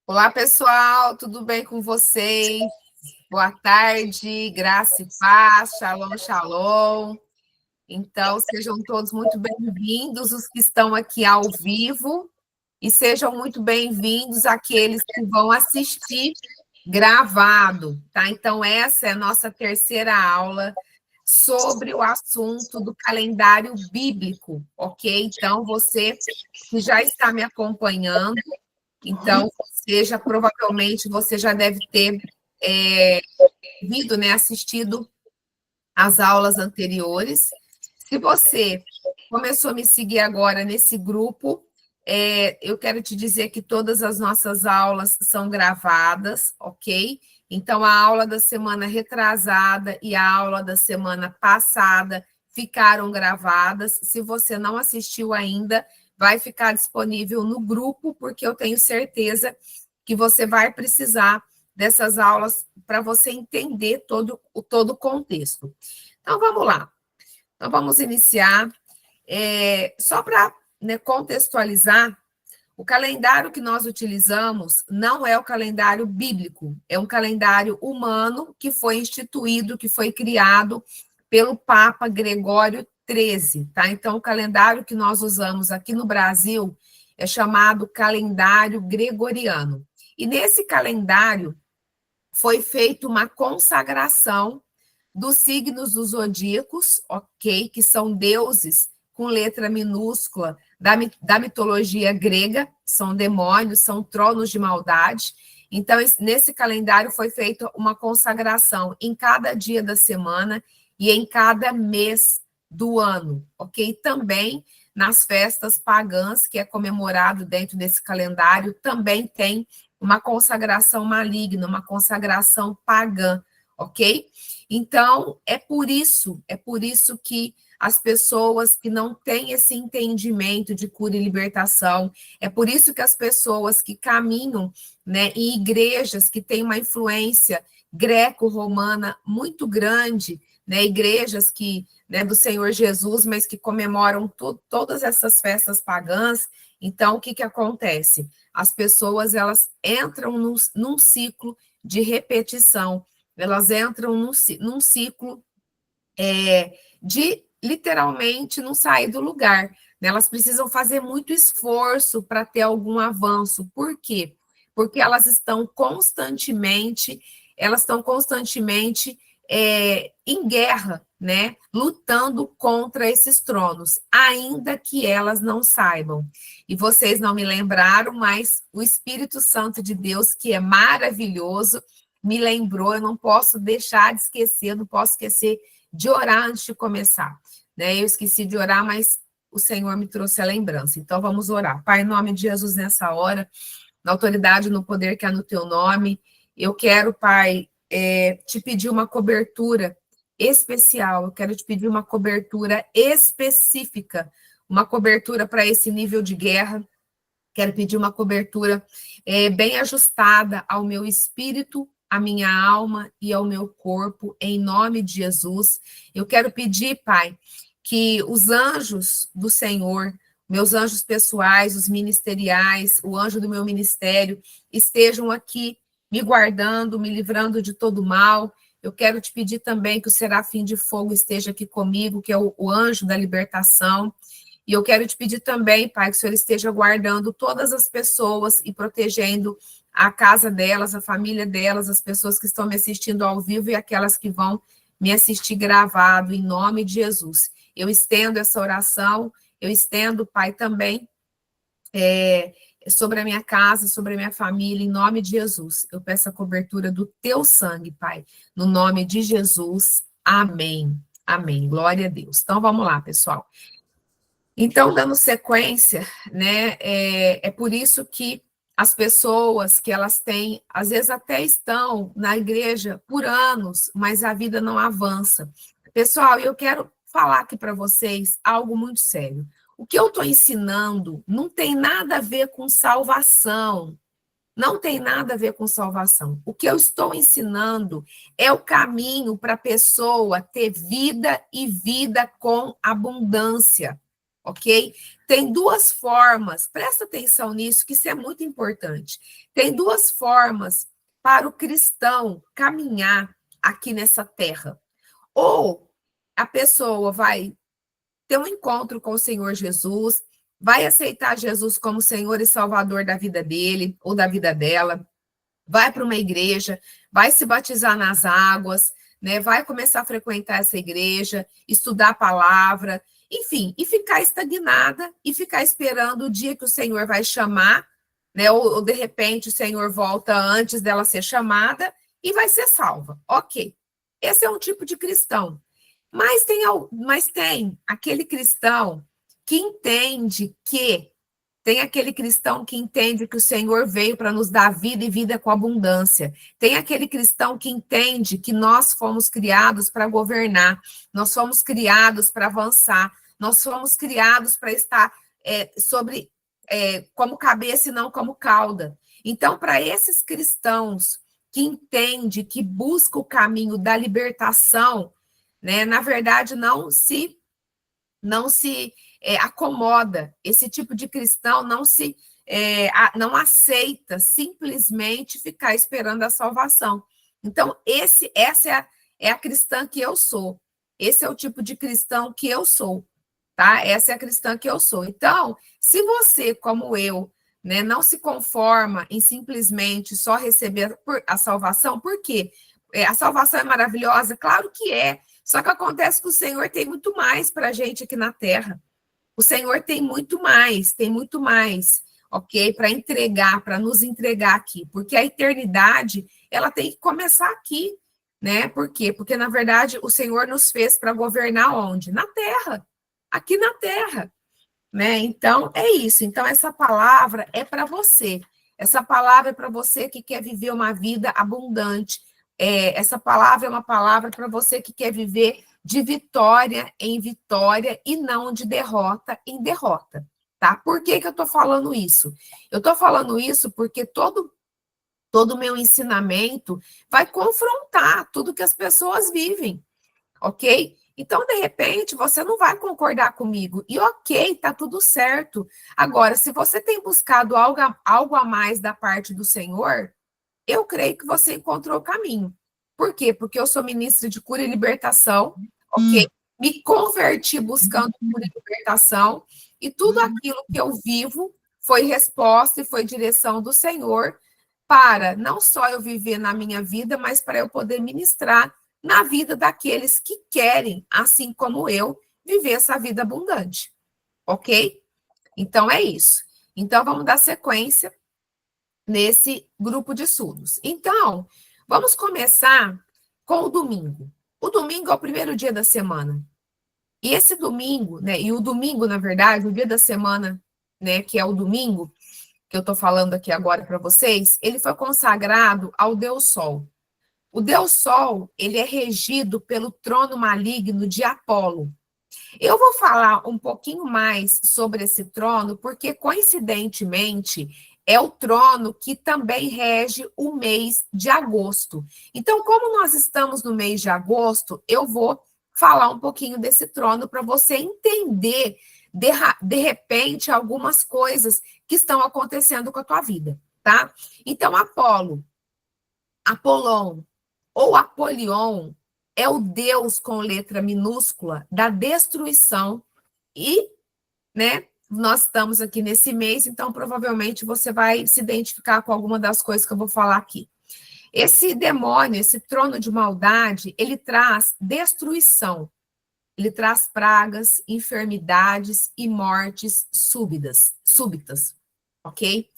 Olá, pessoal, tudo bem com vocês? Boa tarde, graça e paz, shalom, shalom. Então, sejam todos muito bem-vindos, os que estão aqui ao vivo, e sejam muito bem-vindos aqueles que vão assistir gravado, tá? Então, essa é a nossa terceira aula sobre o assunto do calendário bíblico, ok? Então, você que já está me acompanhando, então, provavelmente você já deve ter visto, né, assistido às aulas anteriores. Se você começou a me seguir agora nesse grupo, eu quero te dizer que todas as nossas aulas são gravadas, ok? Então, a aula da semana retrasada e a aula da semana passada ficaram gravadas. Se você não assistiu ainda, vai ficar disponível no grupo, porque eu tenho certeza que você vai precisar dessas aulas para você entender todo o contexto. Então, vamos lá. Então, vamos iniciar. Só para, né, contextualizar, o calendário que nós utilizamos não é o calendário bíblico, é um calendário humano que foi instituído, que foi criado pelo Papa Gregório XIII, tá? Então, o calendário que nós usamos aqui no Brasil é chamado calendário gregoriano. E nesse calendário foi feita uma consagração dos signos dos zodíacos, ok? Que são deuses com letra minúscula da mitologia grega, são demônios, são tronos de maldade. Então, nesse calendário foi feita uma consagração em cada dia da semana e em cada mês do ano, ok? Também nas festas pagãs, que é comemorado dentro desse calendário, também tem uma consagração maligna, uma consagração pagã, ok? Então, é por isso que as pessoas que não têm esse entendimento de cura e libertação, é por isso que as pessoas que caminham, né, em igrejas que têm uma influência greco-romana muito grande, né, igrejas que, né, do Senhor Jesus, mas que comemoram todas essas festas pagãs. Então, o que que acontece? As pessoas, elas entram num ciclo de repetição, elas entram num ciclo de literalmente não sair do lugar, né? Elas precisam fazer muito esforço para ter algum avanço. Por quê? Porque elas estão constantemente em guerra, né? Lutando contra esses tronos, ainda que elas não saibam. E vocês não me lembraram, mas o Espírito Santo de Deus, que é maravilhoso, me lembrou, eu não posso deixar de esquecer, não posso esquecer de orar antes de começar, né? Eu esqueci de orar, mas o Senhor me trouxe a lembrança. Então, vamos orar. Pai, em nome de Jesus, nessa hora, na autoridade, no poder que há no teu nome, eu quero, Pai, te pedir uma cobertura especial, eu quero te pedir uma cobertura específica, uma cobertura para esse nível de guerra, quero pedir uma cobertura bem ajustada ao meu espírito, à minha alma e ao meu corpo, em nome de Jesus. Eu quero pedir, Pai, que os anjos do Senhor, meus anjos pessoais, os ministeriais, o anjo do meu ministério, estejam aqui me guardando, me livrando de todo mal. Eu quero te pedir também que o serafim de fogo esteja aqui comigo, que é o anjo da libertação. E eu quero te pedir também, Pai, que o Senhor esteja guardando todas as pessoas e protegendo a casa delas, a família delas, as pessoas que estão me assistindo ao vivo e aquelas que vão me assistir gravado, em nome de Jesus. Eu estendo essa oração, eu estendo, Pai, também sobre a minha casa, sobre a minha família, em nome de Jesus. Eu peço a cobertura do teu sangue, Pai, no nome de Jesus. Amém. Amém. Glória a Deus. Então, vamos lá, pessoal. Então, dando sequência, né, é por isso que as pessoas que elas têm, às vezes até estão na igreja por anos, mas a vida não avança. Pessoal, eu quero falar aqui para vocês algo muito sério. O que eu estou ensinando não tem nada a ver com salvação, não tem nada a ver com salvação. O que eu estou ensinando é o caminho para a pessoa ter vida e vida com abundância. ok? Tem duas formas, presta atenção nisso, que isso é muito importante. Tem duas formas para o cristão caminhar aqui nessa terra. Ou a pessoa vai ter um encontro com o Senhor Jesus, vai aceitar Jesus como Senhor e Salvador da vida dele ou da vida dela, vai para uma igreja, vai se batizar nas águas, né? Vai começar a frequentar essa igreja, estudar a palavra, enfim, e ficar estagnada e ficar esperando o dia que o Senhor vai chamar, né? Ou de repente o Senhor volta antes dela ser chamada e vai ser salva. Ok. Esse é um tipo de cristão. Mas tem aquele cristão que entende que tem aquele cristão que entende que o Senhor veio para nos dar vida e vida com abundância. Tem aquele cristão que entende que nós fomos criados para governar, nós fomos criados para avançar, nós fomos criados para estar como cabeça e não como cauda. Então, para esses cristãos que entendem, que buscam o caminho da libertação, né, na verdade, não se acomoda. Esse tipo de cristão não aceita simplesmente ficar esperando a salvação. Então, essa é a cristã que eu sou. Esse é o tipo de cristão que eu sou, tá? Essa é a cristã que eu sou. Então, se você, como eu, né, não se conforma em simplesmente só receber a salvação, por quê? A salvação é maravilhosa? Claro que é. Só que acontece que o Senhor tem muito mais para a gente aqui na Terra. O Senhor tem muito mais, ok? Para entregar, para nos entregar aqui. Porque a eternidade, ela tem que começar aqui, né? Por quê? Porque, na verdade, o Senhor nos fez para governar onde? Na Terra. Aqui na Terra, né? Então, é isso. Então, essa palavra é para você. Essa palavra é para você que quer viver uma vida abundante. Essa palavra é uma palavra para você que quer viver de vitória em vitória e não de derrota em derrota, tá? Por que eu estou falando isso? Eu estou falando isso porque todo o meu ensinamento vai confrontar tudo que as pessoas vivem, ok? Então, de repente, você não vai concordar comigo. E ok, tá tudo certo. Agora, se você tem buscado algo a mais da parte do Senhor, eu creio que você encontrou o caminho. Por quê? Porque eu sou ministra de cura e libertação, ok? Me converti buscando cura e libertação, e tudo aquilo que eu vivo foi resposta e foi direção do Senhor para não só eu viver na minha vida, mas para eu poder ministrar na vida daqueles que querem, assim como eu, viver essa vida abundante, ok? Então é isso. Então vamos dar sequência nesse grupo de estudos. Então, vamos começar com o domingo. O domingo é o primeiro dia da semana. E esse domingo, né? E o domingo, na verdade, o dia da semana, né? Que é o domingo, que eu estou falando aqui agora para vocês, ele foi consagrado ao Deus Sol. O Deus Sol, ele é regido pelo trono maligno de Apolo. Eu vou falar um pouquinho mais sobre esse trono, porque, coincidentemente, é o trono que também rege o mês de agosto. Então, como nós estamos no mês de agosto, eu vou falar um pouquinho desse trono para você entender, de repente, algumas coisas que estão acontecendo com a tua vida, tá? Então, Apolon ou Apolion é o Deus com letra minúscula da destruição e, né, nós estamos aqui nesse mês, então provavelmente você vai se identificar com alguma das coisas que eu vou falar aqui. Esse demônio, esse trono de maldade, ele traz destruição, ele traz pragas, enfermidades e mortes súbitas, ok?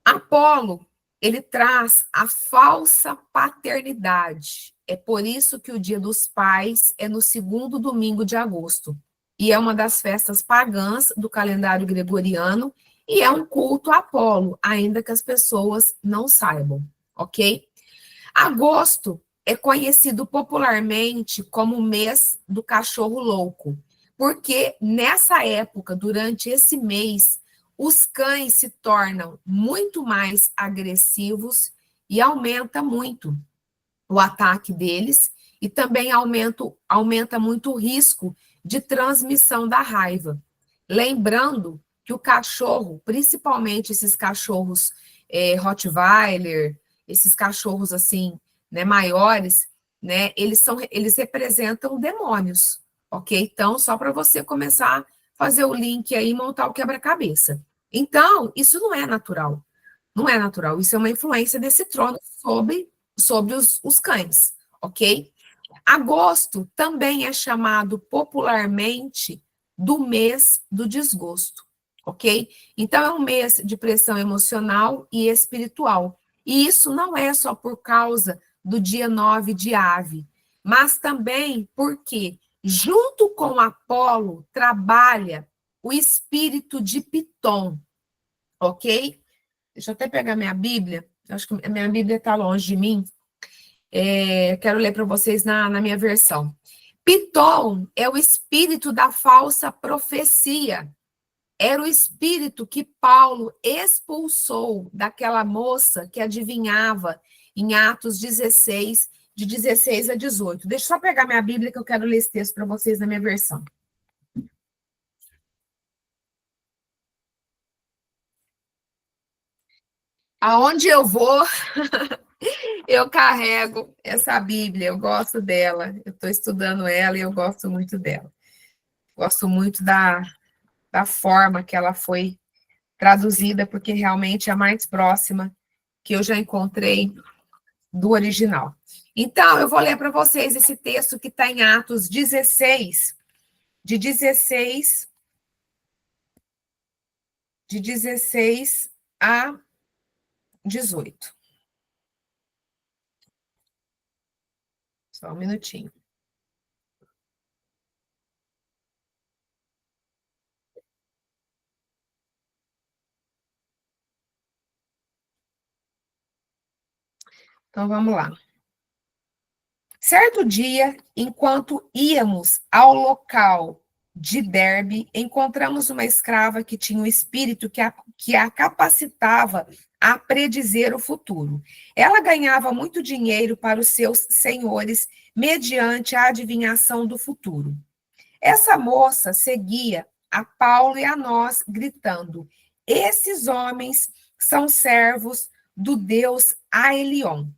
Apolo, ele traz a falsa paternidade. É por isso que o Dia dos Pais é no segundo domingo de agosto. E é uma das festas pagãs do calendário gregoriano e é um culto a Apolo, ainda que as pessoas não saibam, ok? Agosto é conhecido popularmente como o mês do cachorro louco, porque nessa época, durante esse mês, os cães se tornam muito mais agressivos e aumenta muito o ataque deles e também aumenta muito o risco de transmissão da raiva. Lembrando que o cachorro, principalmente esses cachorros Rottweiler, esses cachorros assim, né, maiores, né, eles representam demônios, ok? Então, só para você começar a fazer o link aí e montar o quebra-cabeça. Então, isso não é natural. Não é natural. Isso é uma influência desse trono sobre os cães, ok? Agosto também é chamado popularmente do mês do desgosto, ok? Então, é um mês de pressão emocional e espiritual. E isso não é só por causa do dia 9 de Ave, mas também porque, junto com Apolo, trabalha o espírito de Piton, ok? Deixa eu até pegar minha Bíblia. Acho que a minha Bíblia está longe de mim. Quero ler para vocês na minha versão. Piton é o espírito da falsa profecia. Era o espírito que Paulo expulsou daquela moça que adivinhava em Atos 16, de 16 a 18. Deixa eu só pegar minha Bíblia que eu quero ler esse texto para vocês na minha versão. Aonde eu vou, eu carrego essa Bíblia, eu gosto dela, eu estou estudando ela e eu gosto muito dela. Gosto muito da forma que ela foi traduzida, porque realmente é a mais próxima que eu já encontrei do original. Então, eu vou ler para vocês esse texto que está em Atos 16, de 16, de 16 a 18. Só um minutinho. Então, vamos lá. Certo dia, enquanto íamos ao local de Derbe, encontramos uma escrava que tinha um espírito que a capacitava a predizer o futuro. Ela ganhava muito dinheiro para os seus senhores mediante a adivinhação do futuro. Essa moça seguia a Paulo e a nós, gritando: Esses homens são servos do Deus Aelion.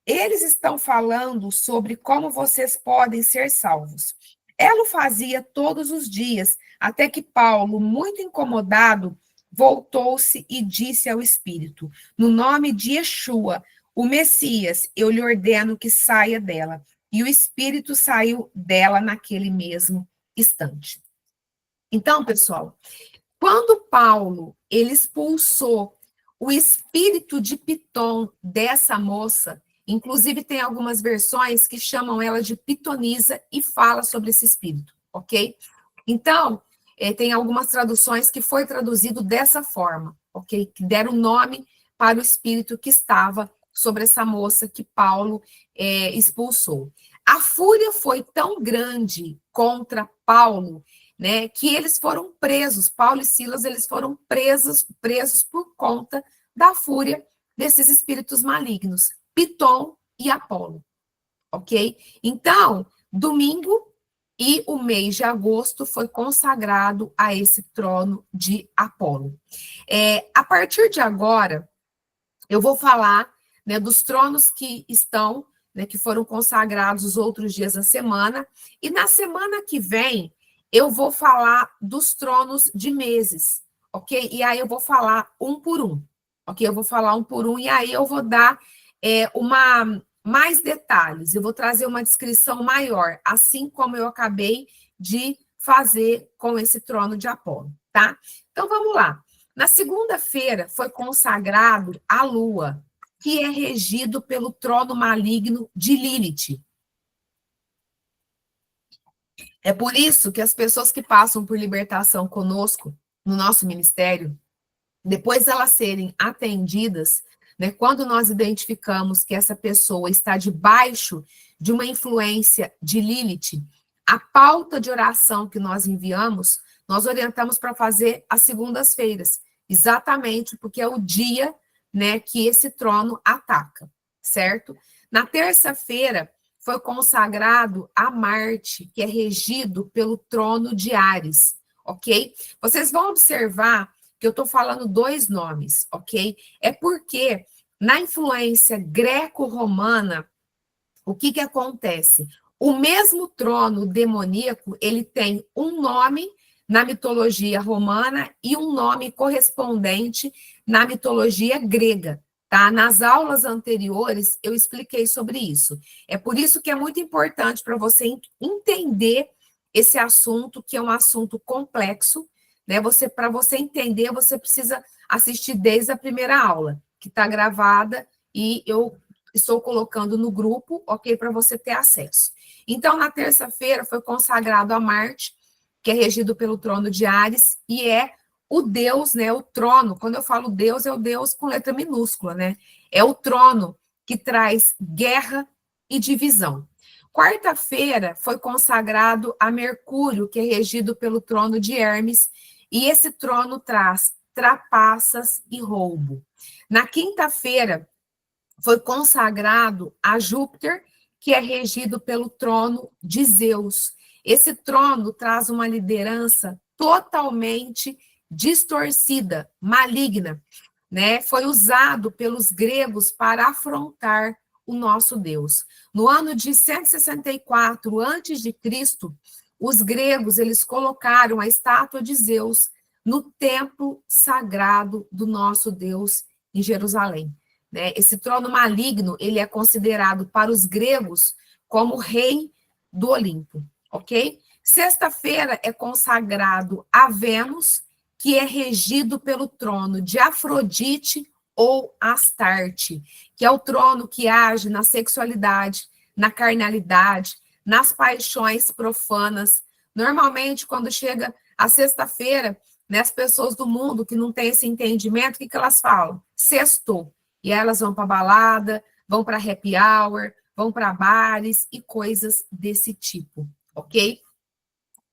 Eles estão falando sobre como vocês podem ser salvos. Ela o fazia todos os dias, até que Paulo, muito incomodado, voltou-se e disse ao Espírito: No nome de Yeshua, o Messias, eu lhe ordeno que saia dela. E o Espírito saiu dela naquele mesmo instante. Então, pessoal, quando Paulo ele expulsou o espírito de Piton dessa moça, inclusive tem algumas versões que chamam ela de pitonisa e fala sobre esse espírito, ok? Então, tem algumas traduções que foi traduzido dessa forma, ok? Que deram nome para o espírito que estava sobre essa moça que Paulo expulsou. A fúria foi tão grande contra Paulo, né, que eles foram presos, Paulo e Silas, eles foram presos por conta da fúria desses espíritos malignos, Piton e Apolo, ok? Então, domingo e o mês de agosto foi consagrado a esse trono de Apolo. A partir de agora, eu vou falar, né, dos tronos que estão, né, que foram consagrados os outros dias da semana, e na semana que vem eu vou falar dos tronos de meses, ok? E aí eu vou falar um por um, ok? Eu vou falar um por um, e aí eu vou dar mais detalhes, eu vou trazer uma descrição maior, assim como eu acabei de fazer com esse trono de Apolo, tá? Então vamos lá. Na segunda-feira foi consagrado a Lua, que é regido pelo trono maligno de Lilith. É por isso que as pessoas que passam por libertação conosco, no nosso ministério, depois de elas serem atendidas, né, quando nós identificamos que essa pessoa está debaixo de uma influência de Lilith, a pauta de oração que nós enviamos, nós orientamos para fazer às segundas-feiras, exatamente porque é o dia, né, que esse trono ataca, certo? Na terça-feira foi consagrado a Marte, que é regido pelo trono de Ares, ok? Vocês vão observar que eu estou falando 2 nomes, ok? É porque na influência greco-romana, o que acontece? O mesmo trono demoníaco, ele tem um nome na mitologia romana e um nome correspondente na mitologia grega, tá? Nas aulas anteriores eu expliquei sobre isso. É por isso que é muito importante para você entender esse assunto, que é um assunto complexo, né? Para você entender, você precisa assistir desde a primeira aula, que está gravada, e eu estou colocando no grupo, ok? Para você ter acesso. Então, na terça-feira, foi consagrado a Marte, que é regido pelo trono de Áries, e é o Deus, né? O trono. Quando eu falo Deus, é o Deus com letra minúscula, né? É o trono que traz guerra e divisão. Quarta-feira foi consagrado a Mercúrio, que é regido pelo trono de Hermes, e esse trono traz trapaças e roubo. Na quinta-feira, foi consagrado a Júpiter, que é regido pelo trono de Zeus. Esse trono traz uma liderança totalmente distorcida, maligna, né? Foi usado pelos gregos para afrontar o nosso Deus. No ano de 164 a.C., os gregos eles colocaram a estátua de Zeus no templo sagrado do nosso Deus em Jerusalém. Né? Esse trono maligno, ele é considerado para os gregos como rei do Olimpo, ok? Sexta-feira é consagrado a Vênus, que é regido pelo trono de Afrodite ou Astarte, que é o trono que age na sexualidade, na carnalidade, nas paixões profanas. Normalmente, quando chega a sexta-feira, né, as pessoas do mundo que não têm esse entendimento, o que elas falam? Sextou. E elas vão para balada, vão para happy hour, vão para bares e coisas desse tipo, ok?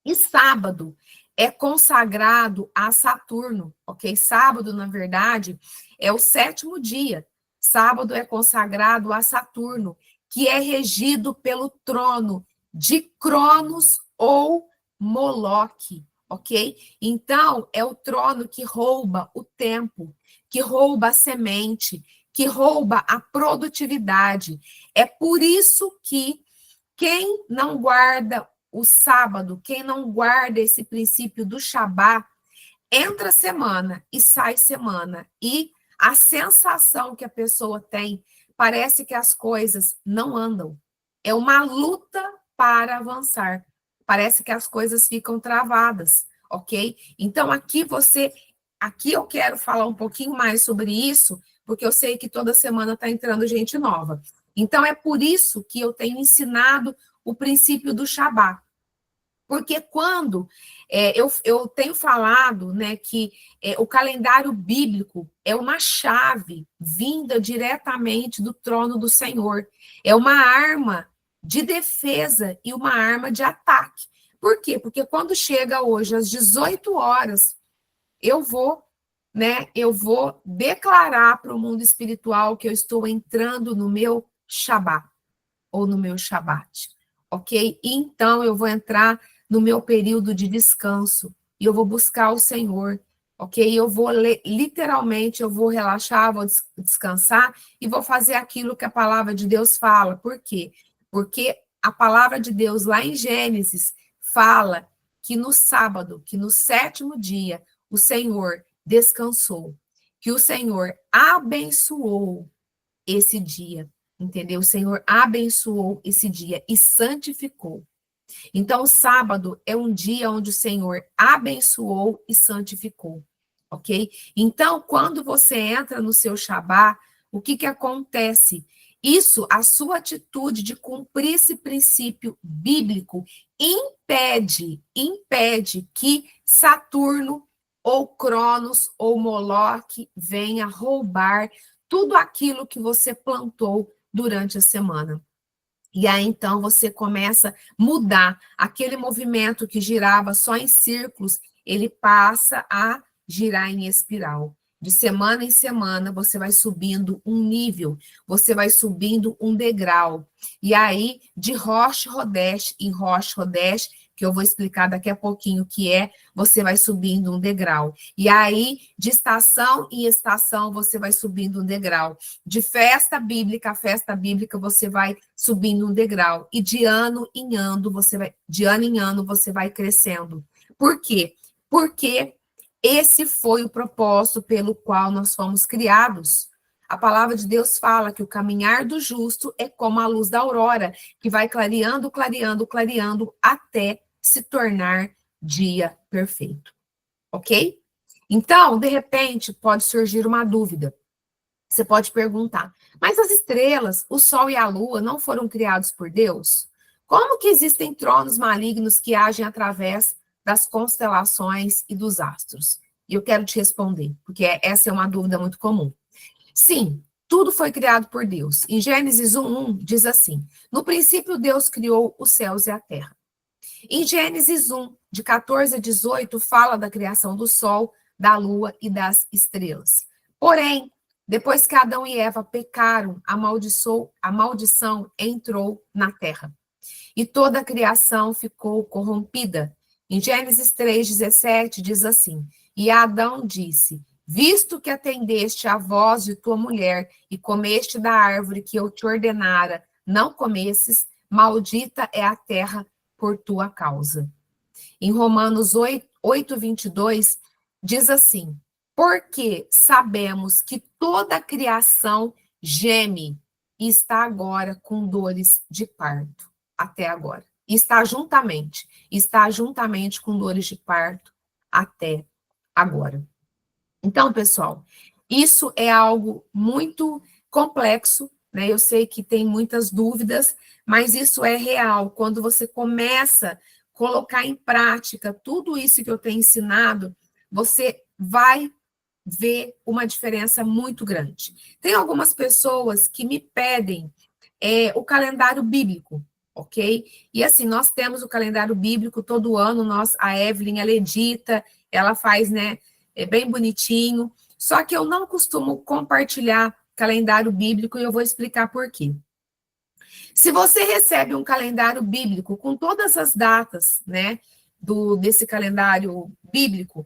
E sábado é consagrado a Saturno, ok? Sábado, na verdade, é o 7º dia. Sábado é consagrado a Saturno, que é regido pelo trono de Cronos ou Moloque, ok? Então, é o trono que rouba o tempo, que rouba a semente, que rouba a produtividade. É por isso que quem não guarda o sábado, quem não guarda esse princípio do Shabá, entra semana e sai semana. E a sensação que a pessoa tem, parece que as coisas não andam. É uma luta para avançar. Parece que as coisas ficam travadas, ok? Então, aqui eu quero falar um pouquinho mais sobre isso, porque eu sei que toda semana está entrando gente nova. Então, é por isso que eu tenho ensinado o princípio do Shabá. Porque quando eu tenho falado, né, que o calendário bíblico é uma chave vinda diretamente do trono do Senhor, é uma arma de defesa e uma arma de ataque. Por quê? Porque quando chega hoje às 18 horas, eu vou, né, eu vou declarar para o mundo espiritual que eu estou entrando no meu Shabá, ou no meu Shabat, ok? Então, eu vou entrar no meu período de descanso, e eu vou buscar o Senhor, ok? Eu vou, literalmente, eu vou relaxar, vou descansar, e vou fazer aquilo que a palavra de Deus fala. Por quê? Porque a palavra de Deus, lá em Gênesis, fala que no sábado, que no 7º dia, o Senhor descansou, que o Senhor abençoou esse dia, entendeu? O Senhor abençoou esse dia e santificou. Então, o sábado é um dia onde o Senhor abençoou e santificou, ok? Então, quando você entra no seu Shabá, o que acontece? Isso, a sua atitude de cumprir esse princípio bíblico impede que Saturno ou Cronos ou Moloque venha roubar tudo aquilo que você plantou durante a semana. E aí, então, você começa a mudar aquele movimento que girava só em círculos, ele passa a girar em espiral. De semana em semana, você vai subindo um nível, você vai subindo um degrau. E aí, de Rosh Hodesh em Rosh Hodesh, que eu vou explicar daqui a pouquinho, que é você vai subindo um degrau. E aí, de estação em estação, você vai subindo um degrau. De festa bíblica a festa bíblica, você vai subindo um degrau. E de ano em ano, você vai crescendo. Por quê? Porque esse foi o propósito pelo qual nós fomos criados. A palavra de Deus fala que o caminhar do justo é como a luz da aurora, que vai clareando, clareando, clareando, até se tornar dia perfeito. Ok? Então, de repente, pode surgir uma dúvida. Você pode perguntar, mas as estrelas, o sol e a lua não foram criados por Deus? Como que existem tronos malignos que agem através das constelações e dos astros? E eu quero te responder, porque essa é uma dúvida muito comum. Sim, tudo foi criado por Deus. Em Gênesis 1:1 diz assim: no princípio Deus criou os céus e a terra. Em Gênesis 1, de 14 a 18, fala da criação do sol, da lua e das estrelas. Porém, depois que Adão e Eva pecaram, a maldição entrou na terra. E toda a criação ficou corrompida. Em Gênesis 3:17 diz assim: e Adão disse: visto que atendeste à voz de tua mulher e comeste da árvore que eu te ordenara, não comesses, maldita é a terra por tua causa. Em Romanos 8:22 diz assim: porque sabemos que toda a criação geme e está agora com dores de parto, até agora. Está juntamente com dores de parto até agora. Então, pessoal, isso é algo muito complexo, né? Eu sei que tem muitas dúvidas, mas isso é real. Quando você começa a colocar em prática tudo isso que eu tenho ensinado, você vai ver uma diferença muito grande. Tem algumas pessoas que me pedem o calendário bíblico, ok? E assim, nós temos o calendário bíblico todo ano, a Evelyn, ela edita, ela faz, né, bem bonitinho, só que eu não costumo compartilhar calendário bíblico e eu vou explicar por quê. Se você recebe um calendário bíblico com todas as datas, né, desse calendário bíblico,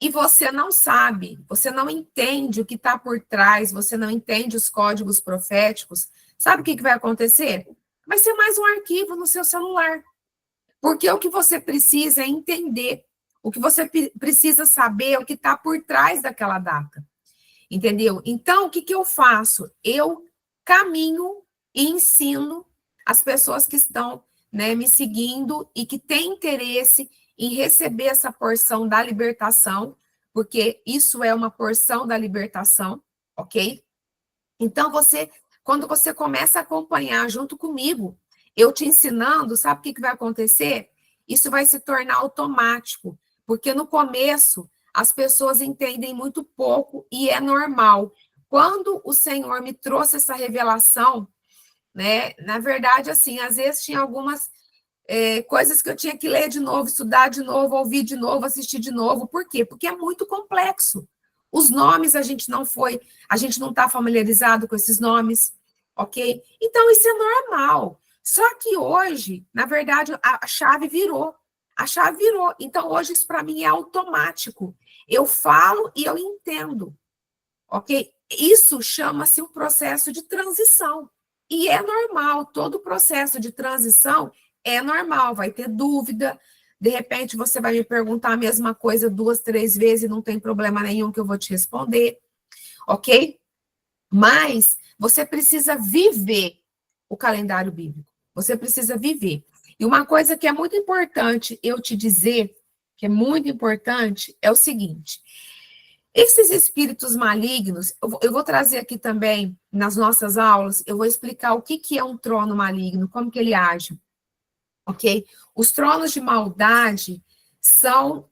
e você não sabe, você não entende o que está por trás, você não entende os códigos proféticos, sabe o que vai acontecer? Vai ser mais um arquivo no seu celular. Porque o que você precisa é entender, o que você precisa saber é o que está por trás daquela data. Entendeu? Então, o que eu faço? Eu caminho e ensino as pessoas que estão, né, me seguindo e que têm interesse em receber essa porção da libertação, porque isso é uma porção da libertação, ok? Então, quando você começa a acompanhar junto comigo, eu te ensinando, sabe o que vai acontecer? Isso vai se tornar automático, porque no começo as pessoas entendem muito pouco e é normal. Quando o Senhor me trouxe essa revelação, né? Na verdade, assim, às vezes tinha algumas coisas que eu tinha que ler de novo, estudar de novo, ouvir de novo, assistir de novo. Por quê? Porque é muito complexo. Os nomes a gente não está familiarizado com esses nomes, ok? Então, isso é normal. Só que hoje, na verdade, a chave virou. A chave virou. Então, hoje, isso para mim é automático. Eu falo e eu entendo, ok? Isso chama-se um processo de transição. E é normal, todo processo de transição é normal, vai ter dúvida, de repente você vai me perguntar a mesma coisa 2, 3 vezes e não tem problema nenhum que eu vou te responder, ok? Mas você precisa viver o calendário bíblico, você precisa viver. E uma coisa que é muito importante eu te dizer, que é muito importante, é o seguinte: esses espíritos malignos, eu vou trazer aqui também, nas nossas aulas, eu vou explicar o que é um trono maligno, como que ele age, ok? Os tronos de maldade são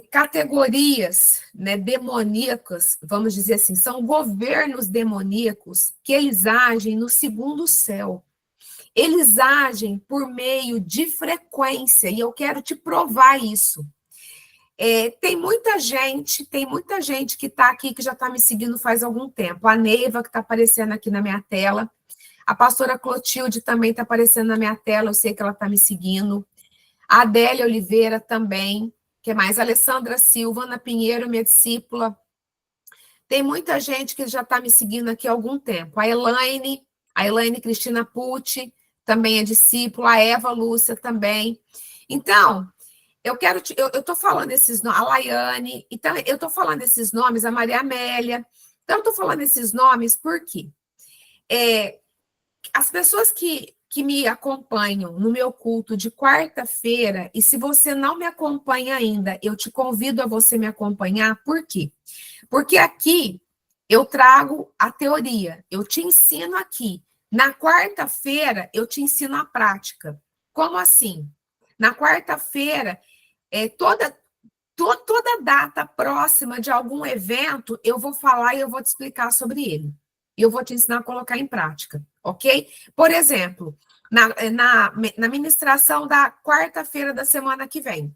categorias, né, demoníacas, vamos dizer assim, são governos demoníacos que eles agem no segundo céu. Eles agem por meio de frequência, e eu quero te provar isso. Tem muita gente que está aqui, que já está me seguindo faz algum tempo. A Neiva, que está aparecendo aqui na minha tela. A pastora Clotilde também está aparecendo na minha tela, eu sei que ela está me seguindo. A Adélia Oliveira também. Que mais? A Alessandra Silva, Ana Pinheiro, minha discípula. Tem muita gente que já está me seguindo aqui há algum tempo. A Elaine Cristina Pucci, também é discípula. A Eva Lúcia também. Então, eu estou falando esses nomes, a Laiane, então, eu estou falando esses nomes, a Maria Amélia. Então, eu estou falando esses nomes porque as pessoas que me acompanham no meu culto de quarta-feira, e se você não me acompanha ainda, eu te convido a você me acompanhar, por quê? Porque aqui eu trago a teoria, eu te ensino aqui. Na quarta-feira, eu te ensino a prática. Como assim? Na quarta-feira, toda data próxima de algum evento, eu vou falar e eu vou te explicar sobre ele. E eu vou te ensinar a colocar em prática, ok? Por exemplo, na ministração da quarta-feira da semana que vem,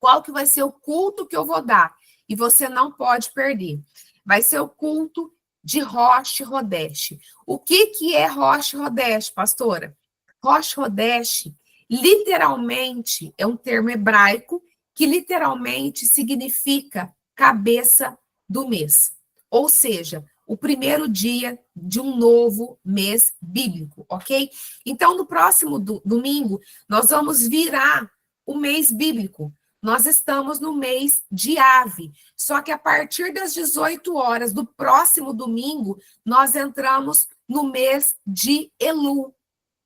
qual que vai ser o culto que eu vou dar? E você não pode perder. Vai ser o culto de Rosh Hodesh. O que é Rosh Hodesh, pastora? Rosh Hodesh, literalmente, é um termo hebraico que literalmente significa cabeça do mês. Ou seja, o primeiro dia de um novo mês bíblico, ok? Então, no próximo domingo, nós vamos virar o mês bíblico. Nós estamos no mês de Ave, só que a partir das 18 horas do próximo domingo, nós entramos no mês de Elul,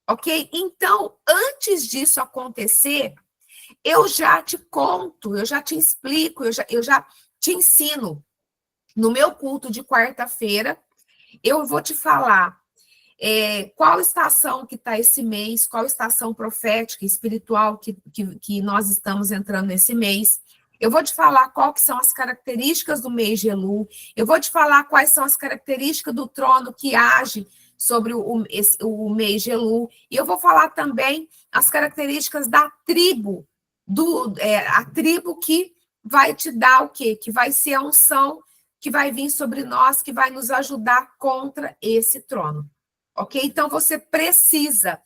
ok? Então, antes disso acontecer, eu já te conto, eu já te explico, eu já te ensino. No meu culto de quarta-feira, eu vou te falar qual estação que está esse mês, qual estação profética, espiritual que nós estamos entrando nesse mês. Eu vou te falar qual que são as características do mês de Elul. Eu vou te falar quais são as características do trono que age sobre o mês de Elul. E eu vou falar também as características da tribo, a tribo que vai te dar o quê? Que vai ser a unção que vai vir sobre nós, que vai nos ajudar contra esse trono. Ok? Então, você precisa,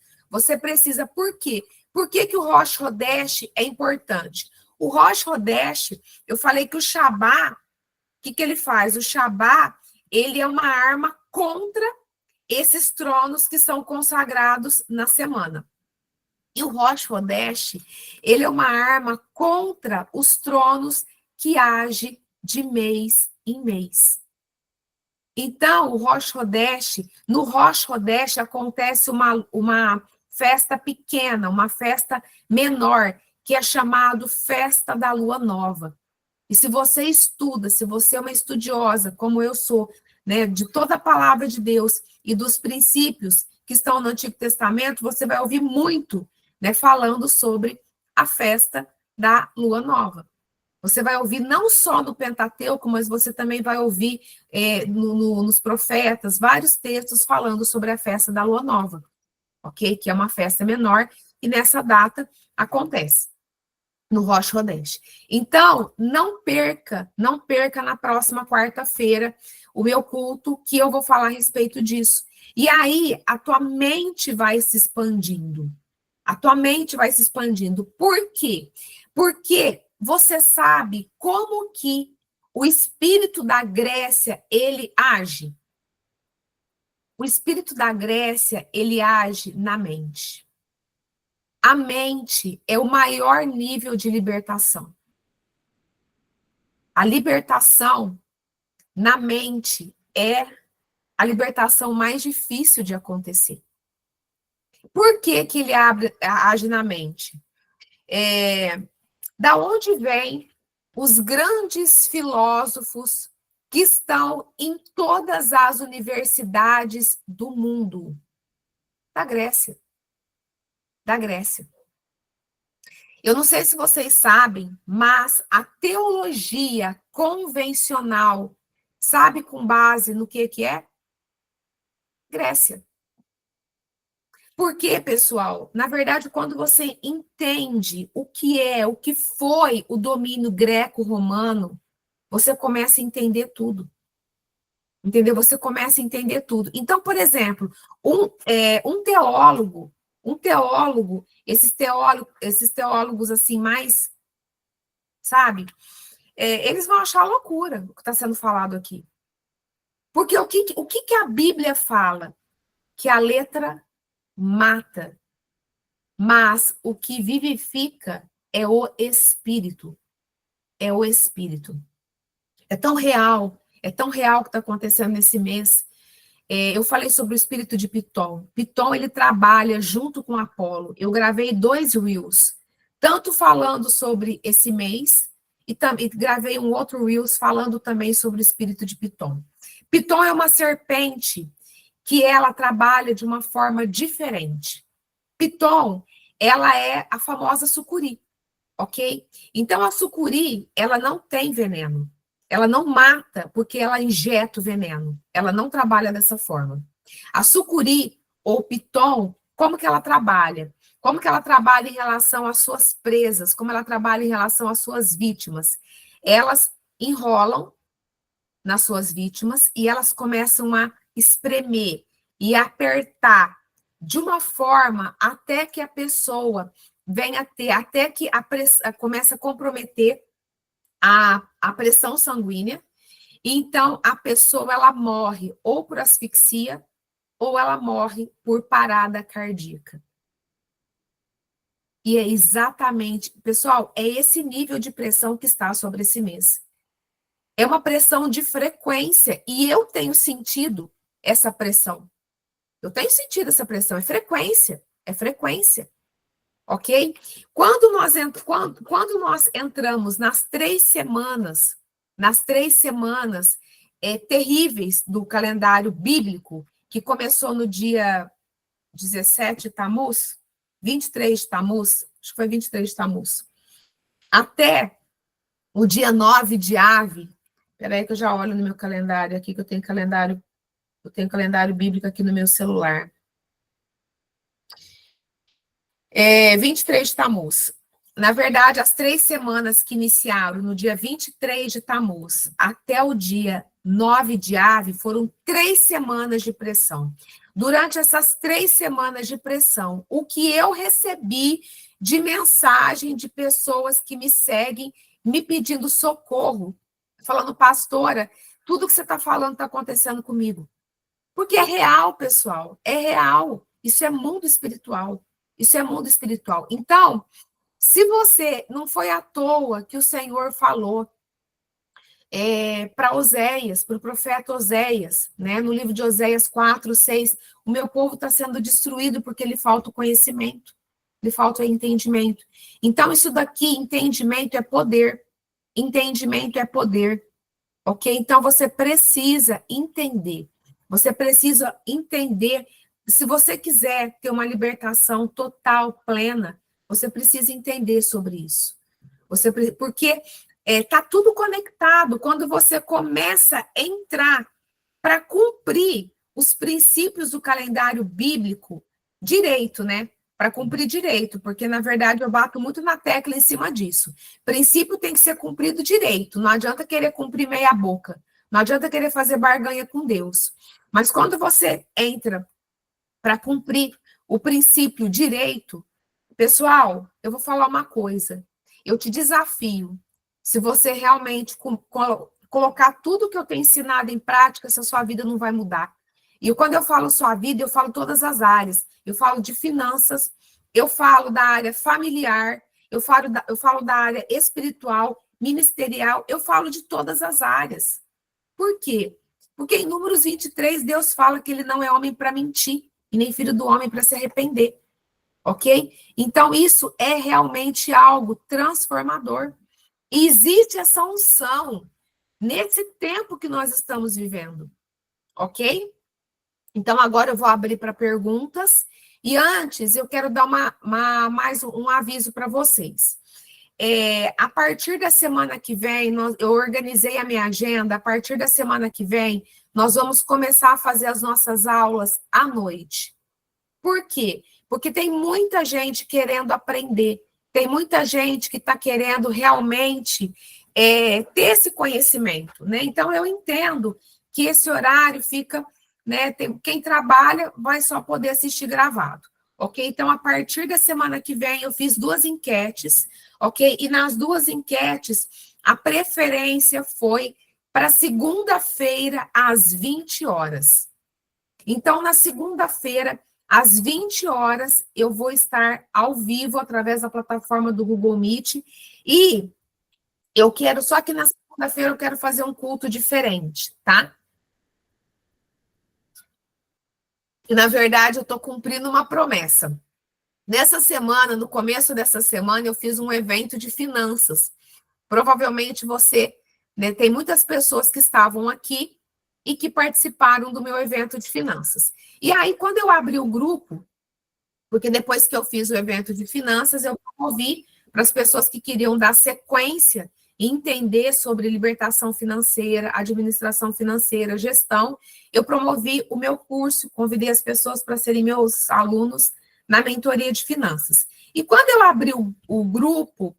por quê? Por que o Rosh Hodesh é importante? O Rosh Hodesh, eu falei que o Shabá, o que ele faz? O Shabá, ele é uma arma contra esses tronos que são consagrados na semana. E o Rosh Hodesh, ele é uma arma contra os tronos que age de mês em mês. Então, o Rosh Hodesh, no Rosh Hodesh acontece uma festa pequena, uma festa menor, que é chamado Festa da Lua Nova. E se você estuda, se você é uma estudiosa, como eu sou, né, de toda a palavra de Deus e dos princípios que estão no Antigo Testamento, você vai ouvir muito, né, falando sobre a festa da Lua Nova. Você vai ouvir não só no Pentateuco, mas você também vai ouvir nos profetas vários textos falando sobre a festa da Lua Nova, ok? Que é uma festa menor e nessa data acontece no Rosh Hodesh. Então, não perca na próxima quarta-feira o meu culto, que eu vou falar a respeito disso. E aí, a tua mente vai se expandindo. A tua mente vai se expandindo. Por quê? Porque você sabe como que o espírito da Grécia, ele age? O espírito da Grécia, ele age na mente. A mente é o maior nível de libertação. A libertação na mente é a libertação mais difícil de acontecer. Por que que ele age na mente? Da onde vem os grandes filósofos que estão em todas as universidades do mundo? Da Grécia. Da Grécia. Eu não sei se vocês sabem, mas a teologia convencional, sabe com base no que é? Grécia. Por quê, pessoal? Na verdade, quando você entende o que foi o domínio greco-romano, você começa a entender tudo. Entendeu? Você começa a entender tudo. Então, por exemplo, um teólogo, esses teólogos assim mais, sabe? Eles vão achar loucura o que está sendo falado aqui. Porque o que a Bíblia fala? Que a letra mata, mas o que vivifica é o Espírito. É o Espírito. É tão real o que está acontecendo nesse mês. Eu falei sobre o espírito de Piton. Piton, ele trabalha junto com Apolo. Eu gravei 2 reels, tanto falando sobre esse mês, e gravei um outro reels falando também sobre o espírito de Piton. Piton é uma serpente que ela trabalha de uma forma diferente. Piton, ela é a famosa sucuri, ok? Então, a sucuri, ela não tem veneno. Ela não mata porque ela injeta o veneno. Ela não trabalha dessa forma. A sucuri, ou piton, como que ela trabalha? Como que ela trabalha em relação às suas presas? Como ela trabalha em relação às suas vítimas? Elas enrolam nas suas vítimas e elas começam a espremer e apertar de uma forma até que a pessoa venha a ter, até que comece a comprometer a pressão sanguínea, e então a pessoa ela morre ou por asfixia ou ela morre por parada cardíaca. E é exatamente, pessoal, é esse nível de pressão que está sobre esse mês. É uma pressão de frequência, e eu tenho sentido essa pressão. Eu tenho sentido essa pressão, é frequência. Ok? Quando nós entramos nas 3 semanas, terríveis do calendário bíblico, que começou no dia 17 de Tammuz, 23 de Tammuz, acho que foi 23 de Tammuz, até o dia 9 de Ave. Espera aí que eu já olho no meu calendário aqui, que eu tenho calendário bíblico aqui no meu celular. 23 de Tammuz. Na verdade, as 3 semanas que iniciaram no dia 23 de Tammuz até o dia 9 de Ave foram 3 semanas de pressão. Durante essas 3 semanas de pressão, o que eu recebi de mensagem de pessoas que me seguem, me pedindo socorro, falando, pastora, tudo que você está falando está acontecendo comigo. Porque é real, pessoal, é real. Isso é mundo espiritual. Então, se você, não foi à toa que o Senhor falou para Oséias, para o profeta Oséias, né, no livro de Oséias 4, 6, o meu povo está sendo destruído porque lhe falta o conhecimento, lhe falta o entendimento. Então, isso daqui, entendimento é poder, ok? Então, você precisa entender, se você quiser ter uma libertação total, plena, você precisa entender sobre isso. Porque está tudo conectado. Quando você começa a entrar para cumprir os princípios do calendário bíblico direito, né? Para cumprir direito, porque, na verdade, eu bato muito na tecla em cima disso. Princípio tem que ser cumprido direito. Não adianta querer cumprir meia boca. Não adianta querer fazer barganha com Deus. Mas quando você entra para cumprir o princípio direito, pessoal, eu vou falar uma coisa. Eu te desafio, se você realmente colocar tudo que eu tenho ensinado em prática, essa sua vida não vai mudar. E quando eu falo sua vida, eu falo todas as áreas. Eu falo de finanças, eu falo da área familiar, eu falo da área espiritual, ministerial, eu falo de todas as áreas. Por quê? Porque em Números 23, Deus fala que ele não é homem para mentir, e nem filho do homem para se arrepender. Ok? Então, isso é realmente algo transformador. E existe essa unção nesse tempo que nós estamos vivendo. Ok? Então, agora eu vou abrir para perguntas. E antes, eu quero dar mais um aviso para vocês. A partir da semana que vem, eu organizei a minha agenda. A partir da semana que vem, nós vamos começar a fazer as nossas aulas à noite. Por quê? Porque tem muita gente querendo aprender, tem muita gente que está querendo realmente ter esse conhecimento, né? Então, eu entendo que esse horário fica, né? Quem trabalha vai só poder assistir gravado, ok? Então, a partir da semana que vem, eu fiz 2 enquetes, ok? E nas 2 enquetes, a preferência foi para segunda-feira, às 20 horas. Então, na segunda-feira, às 20 horas, eu vou estar ao vivo através da plataforma do Google Meet. E eu quero, só que na segunda-feira eu quero fazer um culto diferente, tá? E, na verdade, eu estou cumprindo uma promessa. Nessa semana, no começo dessa semana, eu fiz um evento de finanças. Provavelmente você, né, tem muitas pessoas que estavam aqui e que participaram do meu evento de finanças. E aí, quando eu abri o grupo, porque depois que eu fiz o evento de finanças, eu promovi para as pessoas que queriam dar sequência e entender sobre libertação financeira, administração financeira, gestão, eu promovi o meu curso, convidei as pessoas para serem meus alunos na mentoria de finanças. E quando eu abri o grupo,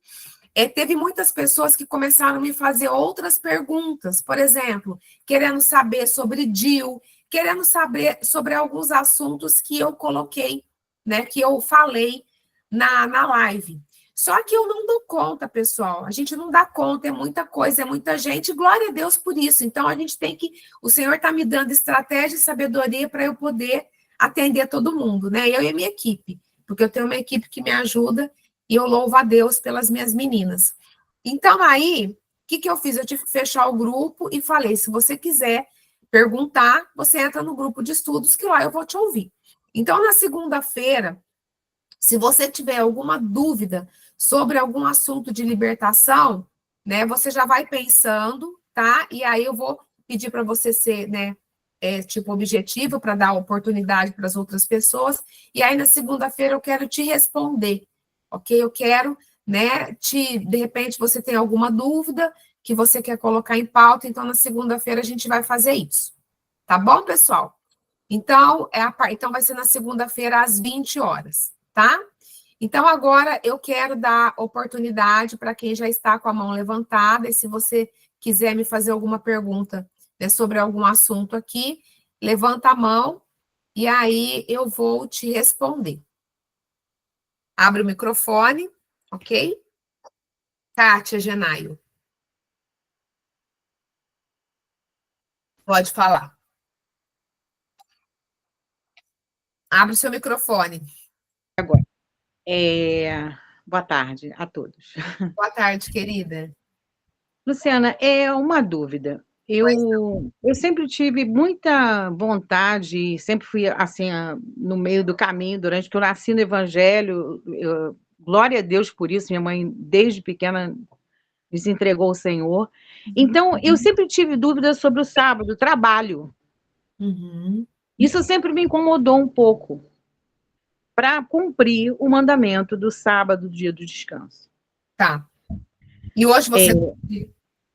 teve muitas pessoas que começaram a me fazer outras perguntas, por exemplo, querendo saber sobre DIU, querendo saber sobre alguns assuntos que eu coloquei, né, que eu falei na live. Só que eu não dou conta, pessoal. A gente não dá conta, é muita coisa, é muita gente. Glória a Deus por isso. Então, a gente tem que... O Senhor está me dando estratégia e sabedoria para eu poder atender todo mundo, né? Eu e a minha equipe, porque eu tenho uma equipe que me ajuda e eu louvo a Deus pelas minhas meninas. Então, aí, o que eu fiz? Eu tive que fechar o grupo e falei, se você quiser perguntar, você entra no grupo de estudos, que lá eu vou te ouvir. Então, na segunda-feira, se você tiver alguma dúvida sobre algum assunto de libertação, né, você já vai pensando, tá? E aí eu vou pedir para você ser, né, tipo, objetivo, para dar oportunidade para as outras pessoas. E aí, na segunda-feira, eu quero te responder, ok? Eu quero, né, de repente, você tem alguma dúvida que você quer colocar em pauta, então, na segunda-feira, a gente vai fazer isso. Tá bom, pessoal? Então, então vai ser na segunda-feira, às 20 horas, tá? Então, agora eu quero dar oportunidade para quem já está com a mão levantada, e se você quiser me fazer alguma pergunta, né, sobre algum assunto aqui, levanta a mão e aí eu vou te responder. Abre o microfone, ok? Kátia Genaio. Pode falar. Abre o seu microfone. Agora. Boa tarde a todos. Boa tarde, querida. Luciana, é uma dúvida. Eu sempre tive muita vontade, sempre fui assim, no meio do caminho, durante que eu nasci no Evangelho, glória a Deus por isso, minha mãe, desde pequena, me entregou ao Senhor. Então, eu sempre tive dúvidas sobre o sábado, o trabalho. Uhum. Isso sempre me incomodou um pouco, para cumprir o mandamento do sábado, dia do descanso. Tá. E hoje você...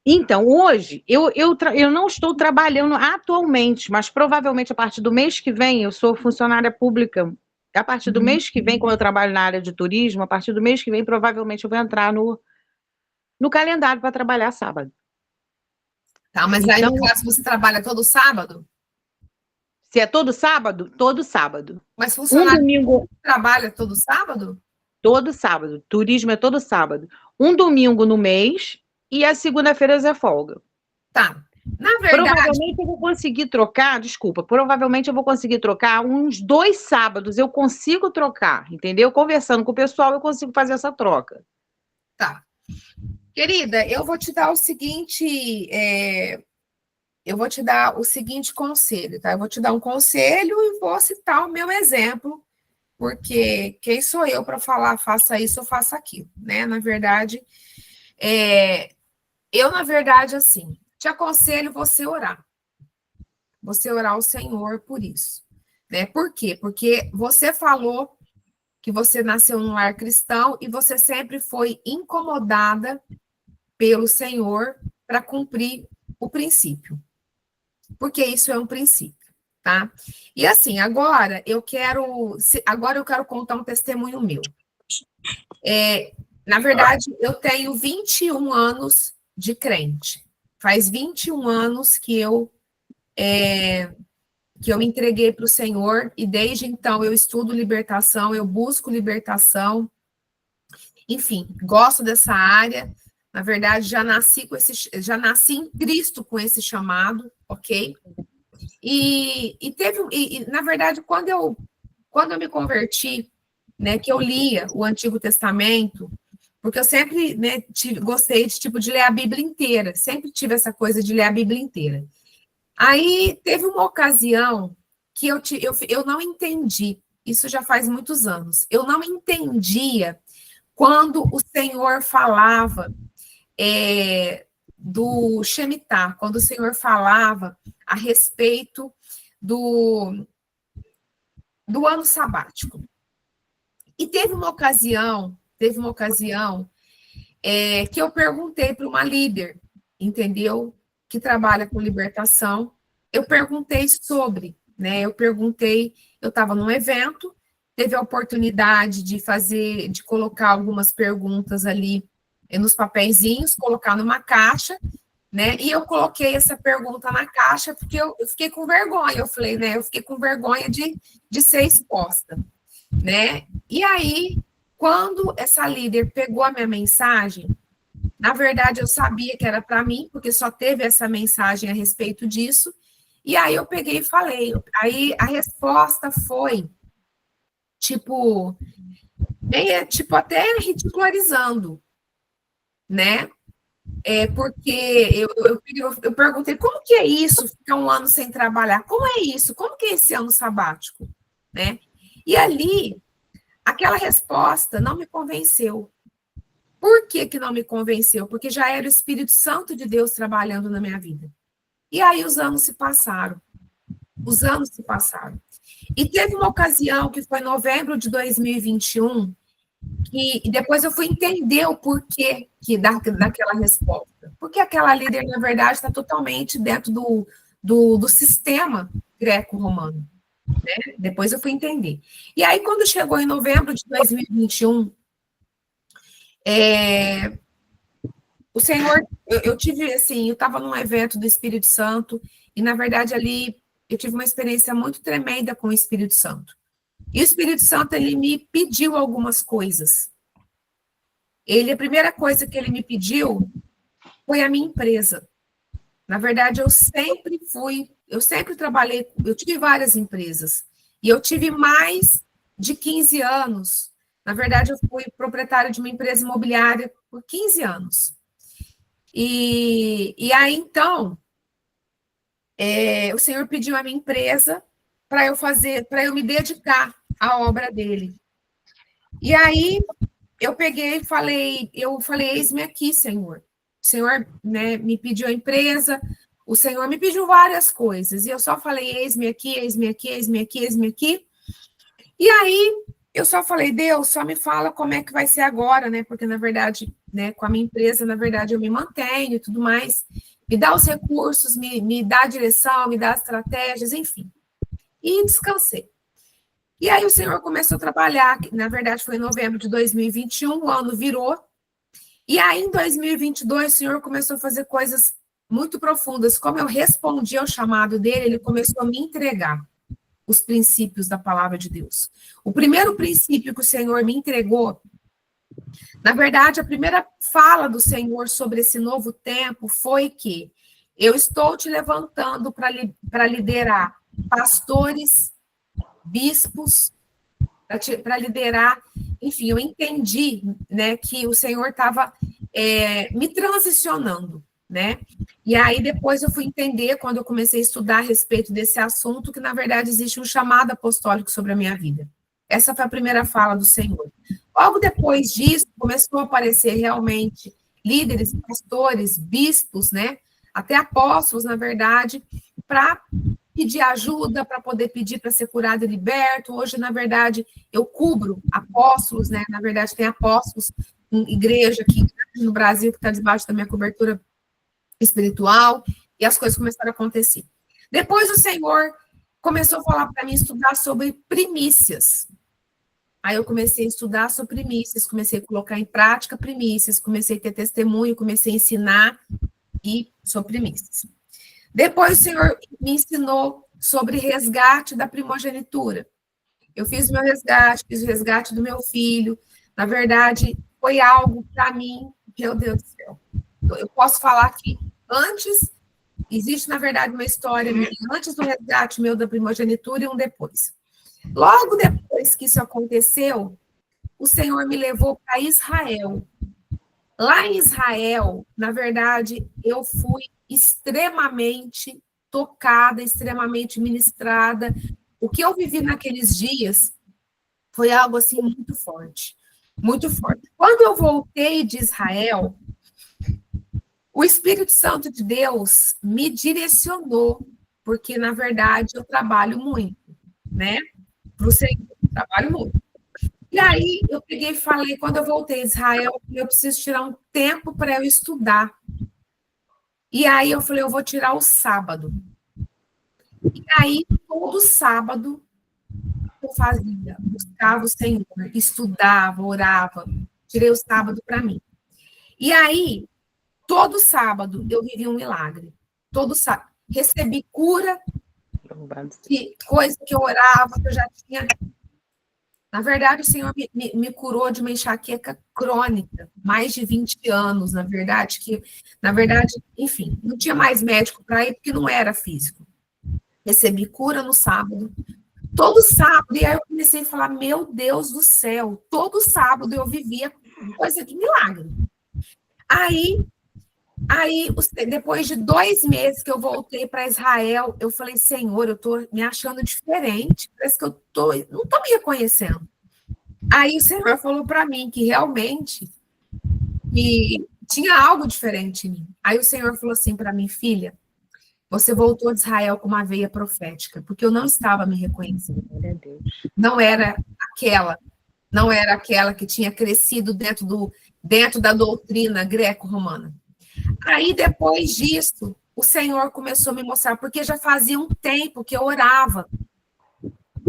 Então, hoje, eu não estou trabalhando atualmente, mas provavelmente a partir do mês que vem, eu sou funcionária pública. A partir do mês que vem, como eu trabalho na área de turismo, a partir do mês que vem, provavelmente eu vou entrar no calendário para trabalhar sábado. Tá, mas aí, no caso, você trabalha todo sábado? Se é todo sábado, todo sábado. Mas funcionário domingo trabalha todo sábado? Todo sábado. Turismo é todo sábado. Um domingo no mês e a segunda-feira é folga. Tá. Na verdade... Provavelmente eu vou conseguir trocar, desculpa, provavelmente eu vou conseguir trocar uns 2 sábados, eu consigo trocar, entendeu? Conversando com o pessoal, eu consigo fazer essa troca. Tá. Querida, eu vou te dar o seguinte, eu vou te dar o seguinte conselho, tá? Eu vou te dar um conselho e vou citar o meu exemplo, porque quem sou eu para falar faça isso ou faça aquilo, né? Na verdade, na verdade, assim, te aconselho você orar. Você orar ao Senhor por isso, né? Por quê? Porque você falou que você nasceu num lar cristão e você sempre foi incomodada pelo Senhor para cumprir o princípio. Porque isso é um princípio, tá? E assim, agora eu quero contar um testemunho meu. Na verdade, eu tenho 21 anos de crente. Faz 21 anos que eu que eu me entreguei para o Senhor, e desde então eu estudo libertação, eu busco libertação, enfim, gosto dessa área. Na verdade, já nasci em Cristo com esse chamado, ok? Na verdade, quando eu me converti, né, que eu lia o Antigo Testamento, porque eu sempre, né, gostei de ler a Bíblia inteira, sempre tive essa coisa de ler a Bíblia inteira. Aí teve uma ocasião que eu não entendi, isso já faz muitos anos, eu não entendia quando o Senhor falava do Shemitah, quando o Senhor falava a respeito do ano sabático. E teve uma ocasião que eu perguntei para uma líder, entendeu? Que trabalha com libertação. Eu perguntei sobre, né? Eu estava num evento, teve a oportunidade de colocar algumas perguntas ali nos papeizinhos, colocar numa caixa, né? E eu coloquei essa pergunta na caixa porque eu fiquei com vergonha. Eu falei, né? Eu fiquei com vergonha de ser exposta, né? E aí, quando essa líder pegou a minha mensagem, na verdade eu sabia que era para mim, porque só teve essa mensagem a respeito disso. E aí eu peguei e falei. Aí a resposta foi tipo até ridicularizando, né? Porque eu perguntei, como que é isso, ficar um ano sem trabalhar? Como é isso? Como que é esse ano sabático? Né? E ali, aquela resposta não me convenceu. Por que não me convenceu? Porque já era o Espírito Santo de Deus trabalhando na minha vida. E aí os anos se passaram. E teve uma ocasião, que foi em novembro de 2021, e depois eu fui entender o porquê daquela resposta. Porque aquela líder, na verdade, está totalmente dentro do sistema greco-romano. Né? Depois eu fui entender. E aí, quando chegou em novembro de 2021, o Senhor, eu tive assim, eu estava num evento do Espírito Santo, e na verdade ali eu tive uma experiência muito tremenda com o Espírito Santo. E o Espírito Santo, ele me pediu algumas coisas. A primeira coisa que ele me pediu foi a minha empresa. Na verdade, eu sempre trabalhei, eu tive várias empresas, e eu tive mais de 15 anos. Na verdade, eu fui proprietária de uma empresa imobiliária por 15 anos. E aí, então, o Senhor pediu a minha empresa para eu me dedicar à obra dele. E aí, eu peguei e falei, eis-me aqui, Senhor. O Senhor, né, me pediu a empresa, o Senhor me pediu várias coisas, e eu só falei, eis-me aqui, eis-me aqui, eis-me aqui, eis-me aqui. E aí, eu só falei, Deus, só me fala como é que vai ser agora, né? Porque, na verdade, né, com a minha empresa, na verdade, eu me mantenho e tudo mais. Me dá os recursos, me dá a direção, me dá as estratégias, enfim. E descansei. E aí o Senhor começou a trabalhar, na verdade foi em novembro de 2021, o ano virou, e aí em 2022 o Senhor começou a fazer coisas muito profundas. Como eu respondi ao chamado dele, ele começou a me entregar os princípios da palavra de Deus. O primeiro princípio que o Senhor me entregou, na verdade, a primeira fala do Senhor sobre esse novo tempo foi que eu estou te levantando para liderar pastores, bispos, para liderar, enfim, eu entendi, né, que o Senhor estava me transicionando, né, e aí depois eu fui entender, quando eu comecei a estudar a respeito desse assunto, que na verdade existe um chamado apostólico sobre a minha vida. Essa foi a primeira fala do Senhor. Logo depois disso, começou a aparecer realmente líderes, pastores, bispos, né, até apóstolos, na verdade, para pedir ajuda, para poder pedir para ser curado e liberto. Hoje, na verdade, eu cubro apóstolos, né? Na verdade, tem apóstolos em igreja aqui no Brasil que está debaixo da minha cobertura espiritual, e as coisas começaram a acontecer. Depois o Senhor começou a falar para mim estudar sobre primícias. Aí eu comecei a estudar sobre primícias, comecei a colocar em prática primícias, comecei a ter testemunho, comecei a ensinar sobre primícias. Depois o Senhor me ensinou sobre resgate da primogenitura. Eu fiz meu resgate, fiz o resgate do meu filho. Na verdade, foi algo para mim, meu Deus do céu. Eu posso falar que antes, existe, na verdade, uma história minha, antes do resgate meu da primogenitura e um depois. Logo depois que isso aconteceu, o Senhor me levou para Israel. Lá em Israel, na verdade, eu fui extremamente tocada, extremamente ministrada. O que eu vivi naqueles dias foi algo assim muito forte, muito forte. Quando eu voltei de Israel, o Espírito Santo de Deus me direcionou, porque na verdade eu trabalho muito, né? Para o Senhor, eu trabalho muito. E aí eu peguei e falei, quando eu voltei a Israel, eu preciso tirar um tempo para eu estudar. E aí eu falei, eu vou tirar o sábado. E aí, todo sábado, eu fazia, buscava o Senhor, estudava, orava, tirei o sábado para mim. E aí, todo sábado, eu vivi um milagre. Todo sábado. Recebi cura, de coisa que eu orava, que eu já tinha. Na verdade, o Senhor me curou de uma enxaqueca crônica, mais de 20 anos, na verdade, enfim, não tinha mais médico para ir, porque não era físico. Recebi cura no sábado, todo sábado, e aí eu comecei a falar, meu Deus do céu, todo sábado eu vivia coisa de milagre. Aí, depois de 2 meses que eu voltei para Israel, eu falei, Senhor, eu estou me achando diferente, parece que não estou me reconhecendo. Aí o Senhor falou para mim que realmente que tinha algo diferente em mim. Aí o Senhor falou assim para mim, filha, você voltou de Israel com uma veia profética, porque eu não estava me reconhecendo. Não era aquela que tinha crescido dentro da doutrina greco-romana. Aí, depois disso, o Senhor começou a me mostrar, porque já fazia um tempo que eu orava.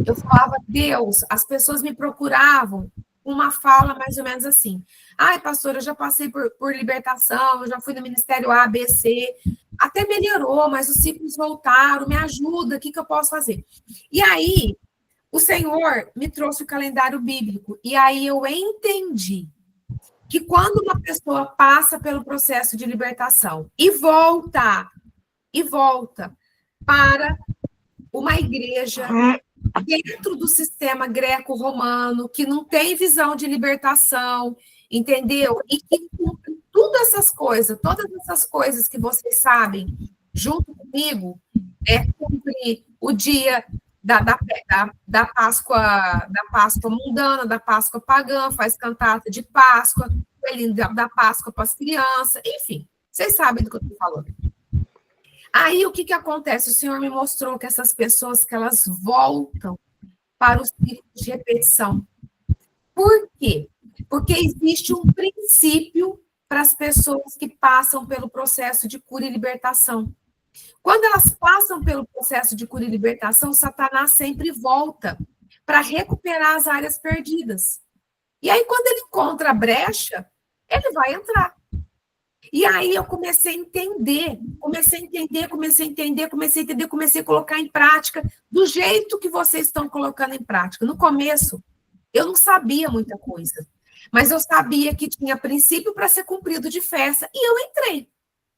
Eu falava, Deus, as pessoas me procuravam, uma fala mais ou menos assim, ai, pastor, eu já passei por libertação, eu já fui no Ministério A, B, C, até melhorou, mas os ciclos voltaram, me ajuda, o que eu posso fazer? E aí, o Senhor me trouxe o calendário bíblico, e aí eu entendi que quando uma pessoa passa pelo processo de libertação e volta para uma igreja dentro do sistema greco-romano, que não tem visão de libertação, entendeu? E que cumpre todas essas coisas que vocês sabem, junto comigo, cumpre o dia da Páscoa mundana, da Páscoa pagã, faz cantata de Páscoa, da Páscoa para as crianças, enfim, vocês sabem do que eu estou falando. Aí, o que acontece? O Senhor me mostrou que essas pessoas, que elas voltam para o ciclo de repetição. Por quê? Porque existe um princípio para as pessoas que passam pelo processo de cura e libertação. Quando elas passam pelo processo de cura e libertação, Satanás sempre volta para recuperar as áreas perdidas. E aí, quando ele encontra a brecha, ele vai entrar. E aí eu comecei a entender, comecei a colocar em prática do jeito que vocês estão colocando em prática. No começo, eu não sabia muita coisa, mas eu sabia que tinha princípio para ser cumprido de festa, e eu entrei.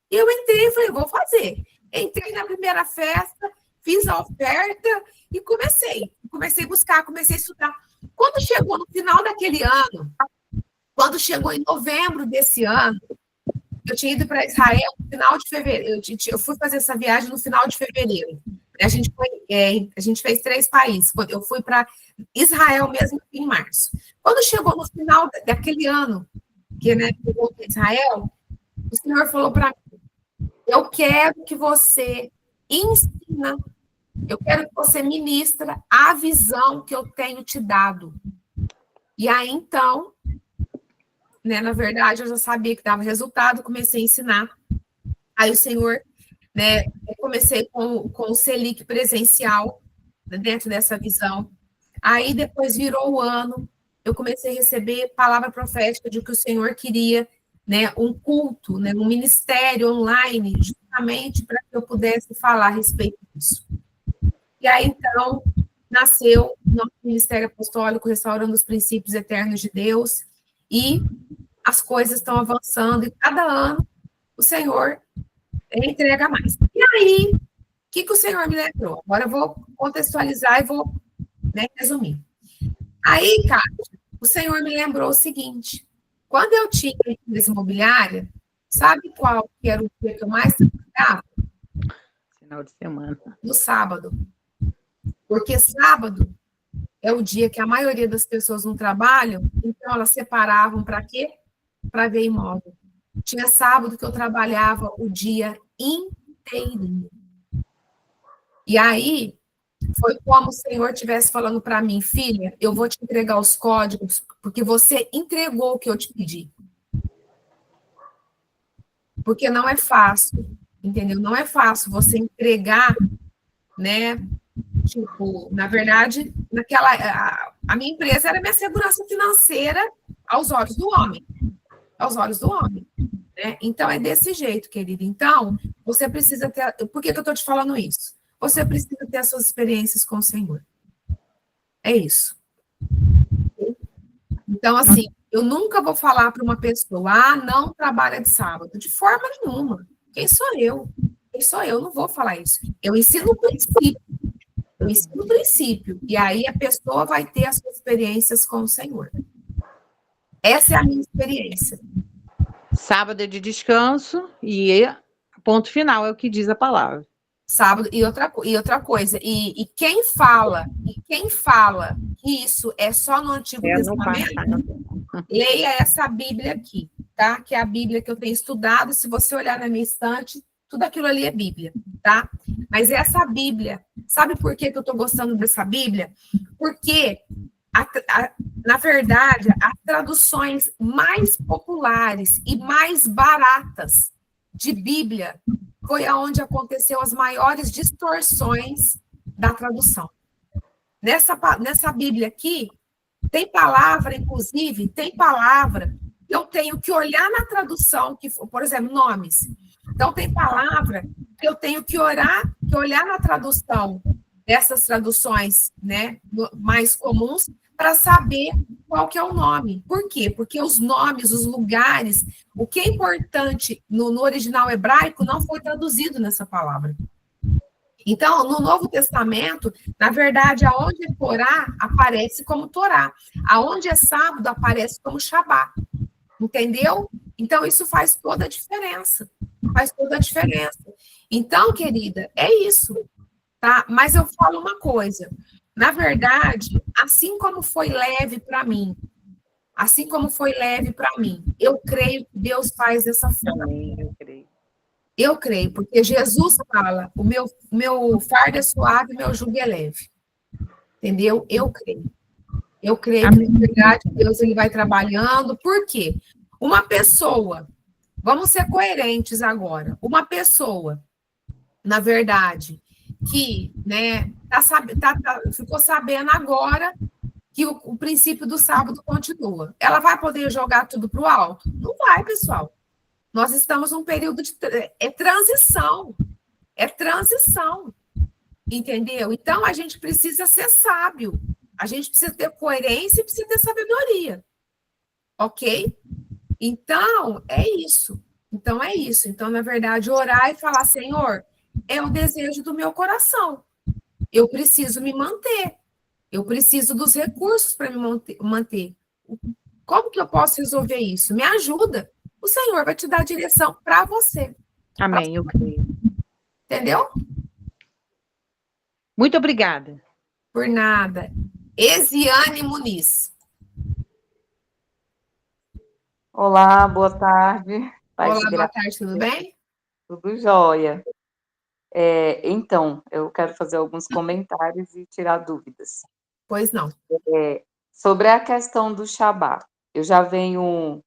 E falei, vou fazer. Entrei na primeira festa, fiz a oferta e comecei a buscar, comecei a estudar. Quando chegou no final daquele ano, quando chegou em novembro desse ano, eu tinha ido para Israel no final de fevereiro. Eu fui fazer essa viagem no final de fevereiro. A gente fez 3 países. Eu fui para Israel mesmo em março. Quando chegou no final daquele ano, que eu voltei a Israel, o Senhor falou para mim, eu quero que você ensina, eu quero que você ministra a visão que eu tenho te dado. E aí, então, na verdade, eu já sabia que dava resultado, comecei a ensinar. Aí o Senhor, eu comecei com o Selic presencial, dentro dessa visão. Aí depois virou o ano, eu comecei a receber palavra profética de que o Senhor queria, um culto, um ministério online, justamente para que eu pudesse falar a respeito disso. E aí, então, nasceu o nosso Ministério Apostólico, Restaurando os Princípios Eternos de Deus, e as coisas estão avançando, e cada ano o Senhor entrega mais. E aí, o que o Senhor me lembrou? Agora eu vou contextualizar e vou, né, resumir. Aí, cara, o Senhor me lembrou o seguinte: quando eu tinha empresa imobiliária, sabe qual que era o dia que eu mais trabalhava? Final de semana. No sábado. Porque sábado é o dia que a maioria das pessoas não trabalham, então elas separavam para quê? Para ver imóvel. Tinha sábado que eu trabalhava o dia inteirinho. E aí, foi como o Senhor estivesse falando para mim, filha, eu vou te entregar os códigos, porque você entregou o que eu te pedi. Porque não é fácil, entendeu? Não é fácil você entregar, né? Tipo, na verdade, a minha empresa era minha segurança financeira aos olhos do homem. Aos olhos do homem. Né? Então, é desse jeito, querida. Então, você precisa ter... Por que eu estou te falando isso? Você precisa ter as suas experiências com o Senhor. É isso. Então, assim, eu nunca vou falar para uma pessoa, não trabalha de sábado. De forma nenhuma. Quem sou eu? Quem sou eu? Não vou falar isso. Eu ensino o princípio. Eu ensino o princípio. E aí a pessoa vai ter as suas experiências com o Senhor. Essa é a minha experiência. Sábado é de descanso e ponto final é o que diz a palavra. Sábado, e outra coisa, e quem fala que isso é só no Antigo Testamento, leia essa Bíblia aqui, tá? Que é a Bíblia que eu tenho estudado. Se você olhar na minha estante, tudo aquilo ali é Bíblia, tá? Mas essa Bíblia, sabe por que eu estou gostando dessa Bíblia? Porque, na verdade, as traduções mais populares e mais baratas de Bíblia foi aonde aconteceu as maiores distorções da tradução. Nessa Bíblia aqui, tem palavra, inclusive, tem palavra que eu tenho que olhar na tradução, que, por exemplo, nomes. Então, tem palavra que eu tenho que olhar na tradução dessas traduções, né, mais comuns, para saber qual que é o nome. Por quê? Porque os nomes, os lugares, o que é importante no original hebraico não foi traduzido nessa palavra. Então, no Novo Testamento, na verdade, aonde é Torá, aparece como Torá. Aonde é sábado, aparece como Shabá. Entendeu? Então, isso faz toda a diferença. Faz toda a diferença. Então, querida, é isso. Tá? Mas eu falo uma coisa. Na verdade, assim como foi leve para mim, eu creio que Deus faz dessa forma. Eu creio, porque Jesus fala, o meu fardo é suave, o meu jugo é leve. Entendeu? Eu creio. Eu creio que, na verdade, Deus ele vai trabalhando. Por quê? Uma pessoa, vamos ser coerentes agora, uma pessoa, na verdade, que, né, ficou sabendo agora que o princípio do sábado continua. Ela vai poder jogar tudo para o alto? Não vai, pessoal. Nós estamos num período de transição. É transição. Entendeu? Então, a gente precisa ser sábio. A gente precisa ter coerência e precisa ter sabedoria. Ok? Então, é isso. Então, na verdade, orar e falar, Senhor, é o desejo do meu coração. Eu preciso me manter. Eu preciso dos recursos para me manter. Como que eu posso resolver isso? Me ajuda. O Senhor vai te dar a direção para você. Amém, eu creio. Entendeu? Muito obrigada. Por nada. Esiane Muniz. Olá, boa tarde. Olá, boa tarde, tudo bem? Tudo jóia. Então, eu quero fazer alguns comentários e tirar dúvidas. Pois não. Sobre a questão do Shabá, eu já venho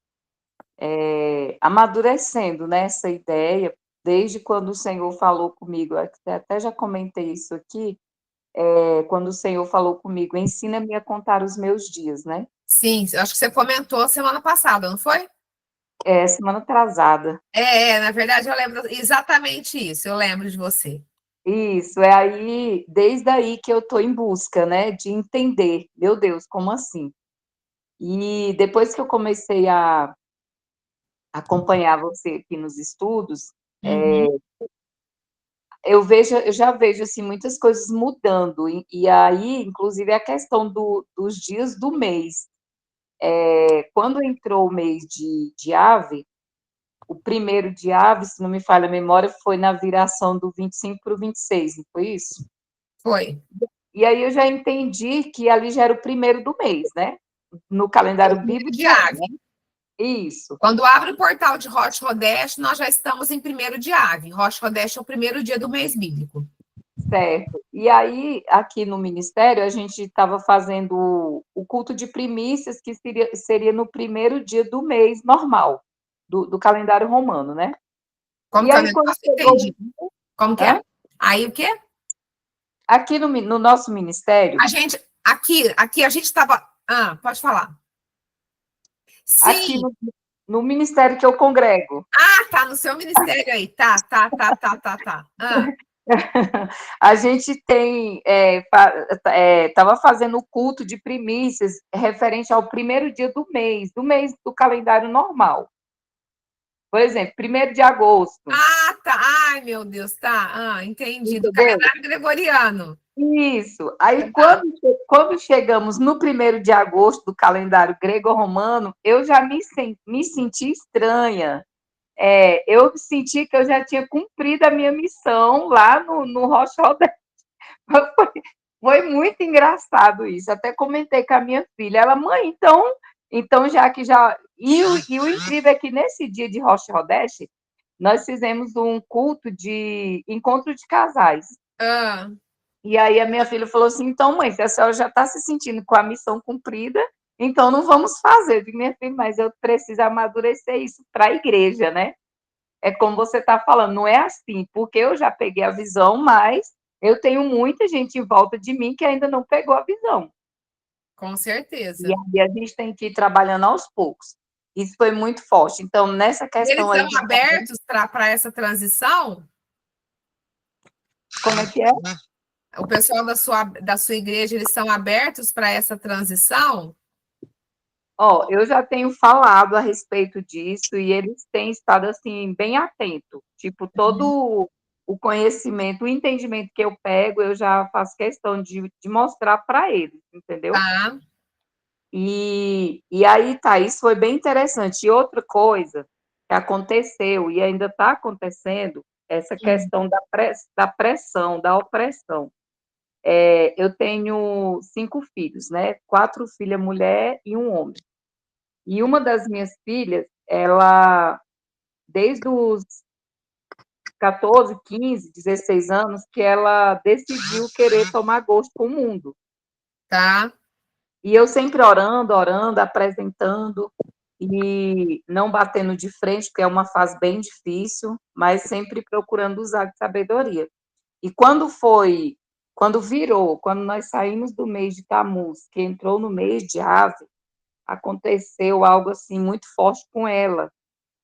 amadurecendo, né, essa ideia, desde quando o Senhor falou comigo, até já comentei isso aqui, quando o Senhor falou comigo, ensina-me a contar os meus dias, né? Sim, acho que você comentou semana passada, não foi? semana atrasada. Na verdade, eu lembro exatamente isso, eu lembro de você. Isso, é aí, desde aí que eu estou em busca, né, de entender, meu Deus, como assim? E depois que eu comecei a acompanhar você aqui nos estudos, Uhum. eu já vejo, assim, muitas coisas mudando, e aí, inclusive, a questão dos dias do mês. Quando entrou o mês de ave, o primeiro de ave, se não me falha a memória, foi na viração do 25 para o 26, não foi isso? Foi. E aí eu já entendi que ali já era o primeiro do mês, né? No Foi o calendário primeiro bíblico de é, ave. né? Isso, Quando abre o portal de Rosh Hodesh, nós já estamos em primeiro de ave. Rosh Hodesh é o primeiro dia do mês bíblico. certo. E aí, aqui no ministério, a gente estava fazendo o culto de primícias, que seria no primeiro dia do mês normal, do calendário romano, né? Como E que é o aí, quando negócio? chegou. Entendi. Como que é? Hã? Aí o quê? Aqui no nosso ministério, A gente, aqui a gente estava. Ah, pode falar. aqui Sim. no ministério que eu congrego, Ah, tá no seu ministério aí. Tá. Ah, a gente tem, estava fazendo o culto de primícias referente ao primeiro dia do mês do calendário normal. Por exemplo, 1º de agosto, tá. Ai, meu Deus, tá. Ah, entendi. Do entendeu? calendário gregoriano. Isso. Aí, Tá. quando chegamos no 1º de agosto do calendário grego-romano, eu já me senti estranha. Eu senti que eu já tinha cumprido a minha missão lá no Rocha. Foi, foi muito engraçado isso. Até comentei com a minha filha. Ela, mãe, então já que já. E o incrível é que nesse dia de Rosh Hodesh, nós fizemos um culto de encontro de casais. Ah, E aí a minha filha falou assim: então, mãe, se a senhora já está se sentindo com a missão cumprida, então não vamos fazer. Eu digo, minha filha, mas eu preciso amadurecer isso para a igreja, né? É como você está falando, não é assim, porque eu já peguei a visão, mas eu tenho muita gente em volta de mim que ainda não pegou a visão. com E certeza. aí a gente tem que ir trabalhando aos poucos. Isso foi muito forte. Então, nessa Eles questão são aí de. abertos para essa transição? Como é que é? O pessoal da sua igreja, eles são abertos para essa transição? Ó, eu já tenho falado a respeito disso e eles têm estado assim bem atentos. Tipo, todo o conhecimento, o entendimento que eu pego, eu já faço questão de mostrar para eles, entendeu? Tá. E aí, tá, isso foi bem interessante. E outra coisa que aconteceu e ainda está acontecendo, essa Hum. questão da pressão, da opressão. Eu tenho 5 filhos, né? 4 filhas mulher e um homem. E uma das minhas filhas, ela, desde os 14, 15, 16 anos, que ela decidiu querer tomar gosto com o mundo. Tá. E eu sempre orando, orando, apresentando, e não batendo de frente, porque é uma fase bem difícil, mas sempre procurando usar de sabedoria. E quando nós saímos do mês de Tammuz, que entrou no mês de Ave, aconteceu algo assim muito forte com ela.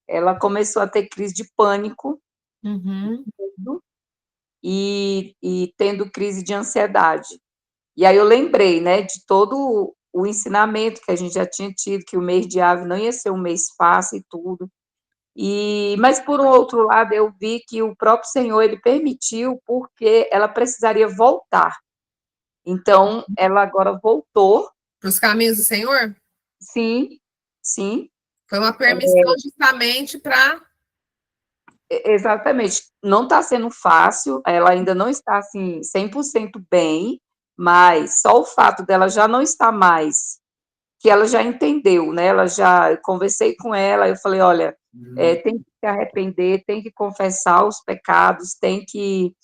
Ela começou a ter crise de pânico Uhum. e tendo crise de ansiedade. E aí eu lembrei, né, de todo o ensinamento que a gente já tinha tido, que o mês de ave não ia ser um mês fácil e tudo. Mas por um outro lado, eu vi que o próprio Senhor ele permitiu porque ela precisaria voltar. Então, ela agora voltou. Para os caminhos do Senhor? Sim, sim, Foi uma permissão justamente para. exatamente. Não está sendo fácil, ela ainda não está assim 100% bem, mas só o fato dela já não estar mais, que ela já entendeu, né? Eu conversei com ela, eu falei, olha, tem que se arrepender, tem que confessar os pecados, tem que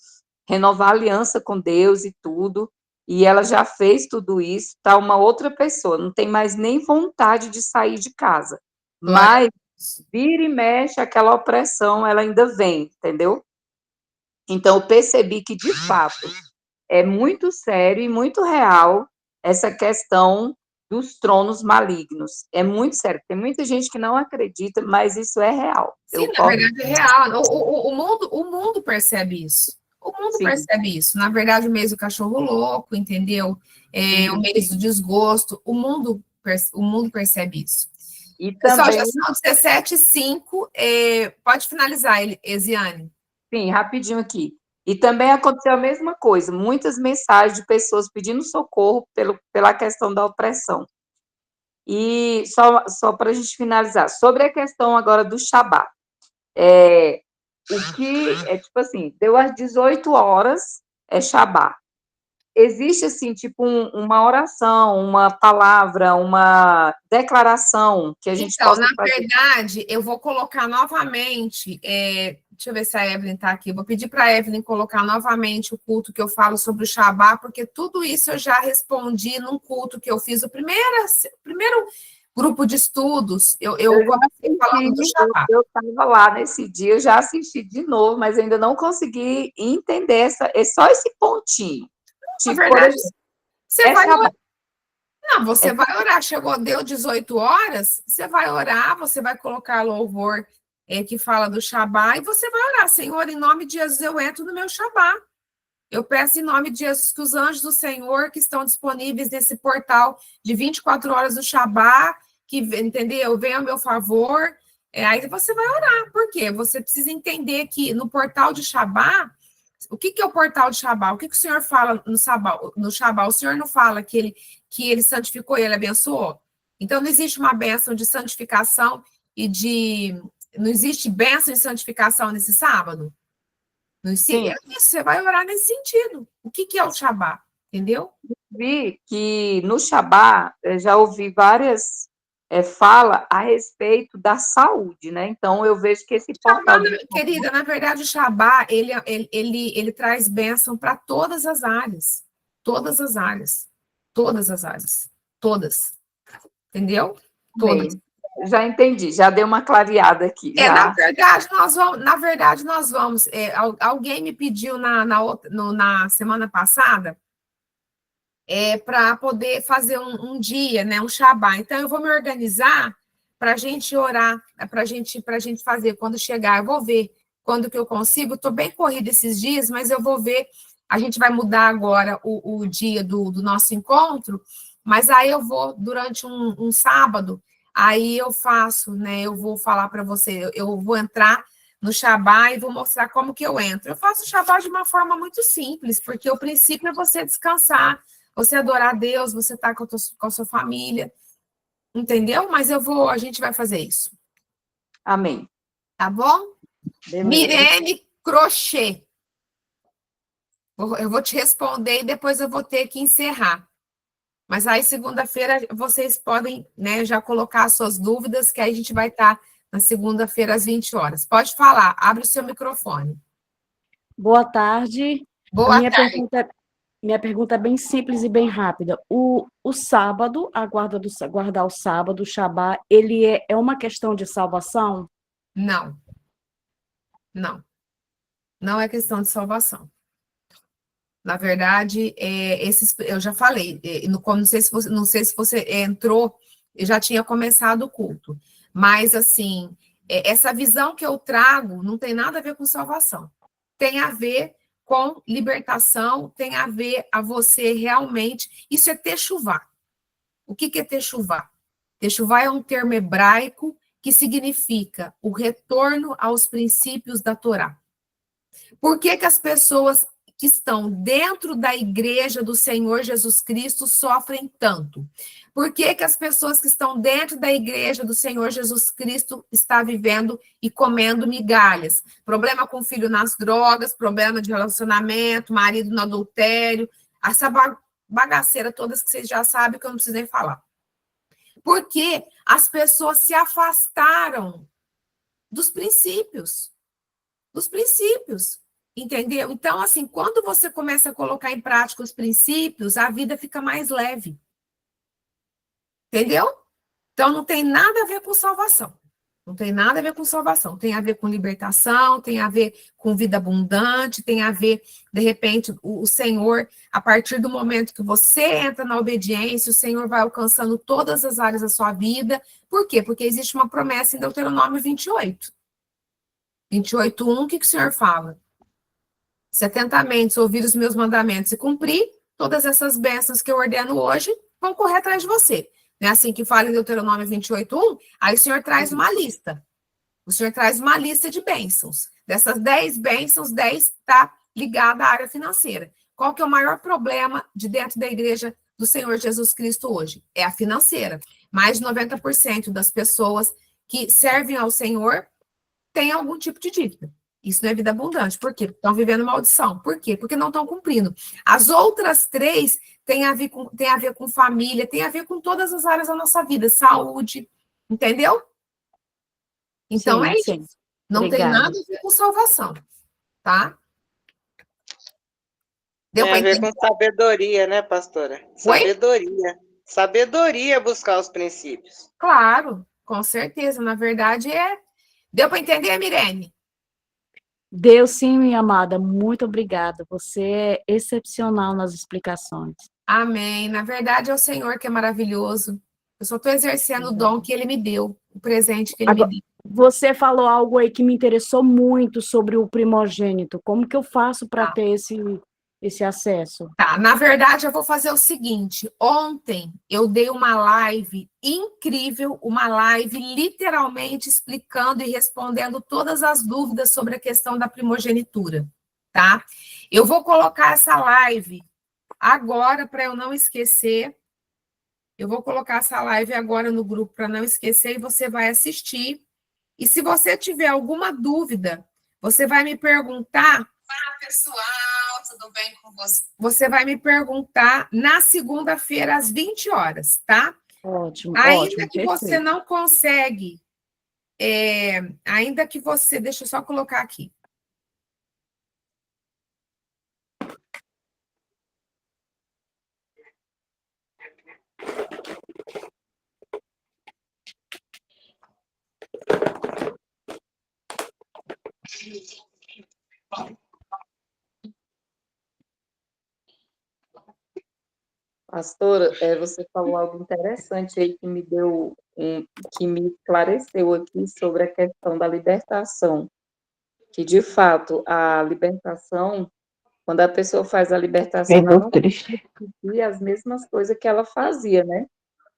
renovar a aliança com Deus e tudo. E ela já fez tudo isso, tá uma outra pessoa, não tem mais nem vontade de sair de casa. Glória a Mas Deus. vira e mexe, aquela opressão, ela ainda vem, entendeu? Então, eu percebi que, de fato, é muito sério e muito real essa questão dos tronos malignos. É muito sério. Tem muita gente que não acredita, mas isso é real. Sim, na verdade é real. O mundo percebe isso. O mundo Sim. percebe isso. Na verdade, o mês do cachorro louco, entendeu? O mês do desgosto. O mundo percebe isso. E Pessoal, também, já são 17h05. Pode finalizar, Esiane. sim, rapidinho aqui. E também aconteceu a mesma coisa, muitas mensagens de pessoas pedindo socorro pela questão da opressão. E só para a gente finalizar, sobre a questão agora do Shabá, o que é tipo assim, deu às 18 horas, é Shabá. Existe, assim, tipo, uma oração, uma palavra, uma declaração que a gente Então, possa na fazer? verdade, eu vou colocar novamente. Deixa eu ver se a Evelyn está aqui. Vou pedir para a Evelyn colocar novamente o culto que eu falo sobre o Shabá, porque tudo isso eu já respondi num culto que eu fiz, o primeiro grupo de estudos. Eu comecei falando do Shabá. Eu estava lá nesse dia, eu já assisti de novo, mas ainda não consegui entender só esse pontinho. Na Tipo, por verdade, exemplo, você vai Shabá. Não, você vai orar. Deu 18 horas, você vai orar, você vai colocar louvor que fala do Shabá, e você vai orar. Senhor, em nome de Jesus, eu entro no meu Shabá. Eu peço em nome de Jesus que os anjos do Senhor que estão disponíveis nesse portal de 24 horas do Shabá, entendeu? Venham a meu favor. Aí você vai orar. Por quê? Você precisa entender que no portal de Shabá, o que é o portal de Shabá? O que o Senhor fala no Shabá? O Senhor não fala que ele santificou e ele abençoou? Então, não existe uma bênção de santificação Não existe bênção de santificação nesse sábado? Não existe. Sim, Você vai orar nesse sentido. O que é o Shabá? Entendeu? vi que no Shabá, eu já ouvi várias fala a respeito da saúde, né? Então, eu vejo que esse Shabá, portal do querida, na verdade, o Shabá, ele traz bênção para todas as áreas. Todas as áreas. Todas as áreas. Todas. Entendeu? Todas. já entendi, já deu uma clareada aqui, Na já. verdade, nós vamos. Alguém me pediu na semana passada para poder fazer um dia, né, um Shabá. Então, eu vou me organizar para a gente orar, para a gente fazer quando chegar. Eu vou ver quando que eu consigo. Estou bem corrida esses dias, mas eu vou ver. A gente vai mudar agora o dia do nosso encontro, mas aí eu vou, durante um sábado, aí eu faço, né? Eu vou falar para você, eu vou entrar no Shabá e vou mostrar como que eu entro. Eu faço o Shabá de uma forma muito simples, porque o princípio é você descansar, você adorar a Deus, você tá com a sua família, entendeu? Mas a gente vai fazer isso. Amém. Tá bom? Beleza. Mirene Crochê. Eu vou te responder e depois eu vou ter que encerrar. Mas aí, segunda-feira, vocês podem, né, já colocar as suas dúvidas, que aí a gente vai estar na segunda-feira às 20 horas. Pode falar, abre o seu microfone. Boa tarde. Boa tarde. Minha pergunta é bem simples e bem rápida. O sábado, guardar o sábado, o Shabá, ele é uma questão de salvação? Não. Não. Não é questão de salvação. Na verdade, eu já falei, não sei se você entrou, eu já tinha começado o culto, mas assim, essa visão que eu trago não tem nada a ver com salvação, tem a ver com libertação, tem a ver a você realmente, isso é techuvá. O que é techuvá? Techuvá é um termo hebraico que significa o retorno aos princípios da Torá. Por que as pessoas que estão dentro da igreja do Senhor Jesus Cristo sofrem tanto? Por que as pessoas que estão dentro da igreja do Senhor Jesus Cristo estão vivendo e comendo migalhas? Problema com o filho nas drogas, problema de relacionamento, marido no adultério, essa bagaceira todas que vocês já sabem que eu não preciso nem falar. Porque as pessoas se afastaram dos princípios. Dos princípios. Entendeu? Então, assim, quando você começa a colocar em prática os princípios, a vida fica mais leve. Entendeu? Então, não tem nada a ver com salvação. Não tem nada a ver com salvação, tem a ver com libertação, tem a ver com vida abundante, tem a ver, de repente, o Senhor, a partir do momento que você entra na obediência, o Senhor vai alcançando todas as áreas da sua vida. Por quê? Porque existe uma promessa em Deuteronômio 28. 28:1, o que o Senhor fala? Se atentamente ouvir os meus mandamentos e cumprir, todas essas bênçãos que eu ordeno hoje vão correr atrás de você. Não é assim que fala em Deuteronômio 28:1? Aí o Senhor traz uma lista. O Senhor traz uma lista de bênçãos. Dessas 10 bênçãos, 10 está ligada à área financeira. Qual que é o maior problema de dentro da igreja do Senhor Jesus Cristo hoje? É a financeira. Mais de 90% das pessoas que servem ao Senhor têm algum tipo de dívida. Isso não é vida abundante. Por quê? Estão vivendo maldição. Por quê? Porque não estão cumprindo. As outras 3 têm a ver com família, têm a ver com todas as áreas da nossa vida, saúde, entendeu? Então, Sim, é isso. sim. Não Obrigada. tem nada a ver com salvação, tá? Deu Tem para a ver entender? com sabedoria, né, pastora? Oi? Sabedoria. Sabedoria buscar os princípios. Claro, com certeza. Na verdade, é. Deu para entender, Mirene? Deu sim, minha amada. Muito obrigada. Você é excepcional nas explicações. Amém. Na verdade, é o Senhor que é maravilhoso. Eu só estou exercendo o dom que Ele me deu, o presente que Ele me Agora, deu. você falou algo aí que me interessou muito sobre o primogênito. Como que eu faço para Tá. ter esse acesso? Tá, na verdade, eu vou fazer o seguinte. Ontem eu dei uma live incrível, uma live literalmente explicando e respondendo todas as dúvidas sobre a questão da primogenitura, tá? Eu vou colocar essa live agora para eu não esquecer. Eu vou colocar essa live agora no grupo para não esquecer e você vai assistir. E se você tiver alguma dúvida, você vai me perguntar. Ah, pessoal, tudo bem com você? Você vai me perguntar na segunda-feira, às 20 horas, tá? Ótimo, Ainda ótimo, que você perfeito. não consegue, ainda que você. Deixa eu só colocar aqui. Pastora, você falou algo interessante aí que me deu, que me esclareceu aqui sobre a questão da libertação, que de fato a libertação, quando a pessoa faz a libertação, ela não pode repetir as mesmas coisas que ela fazia, né?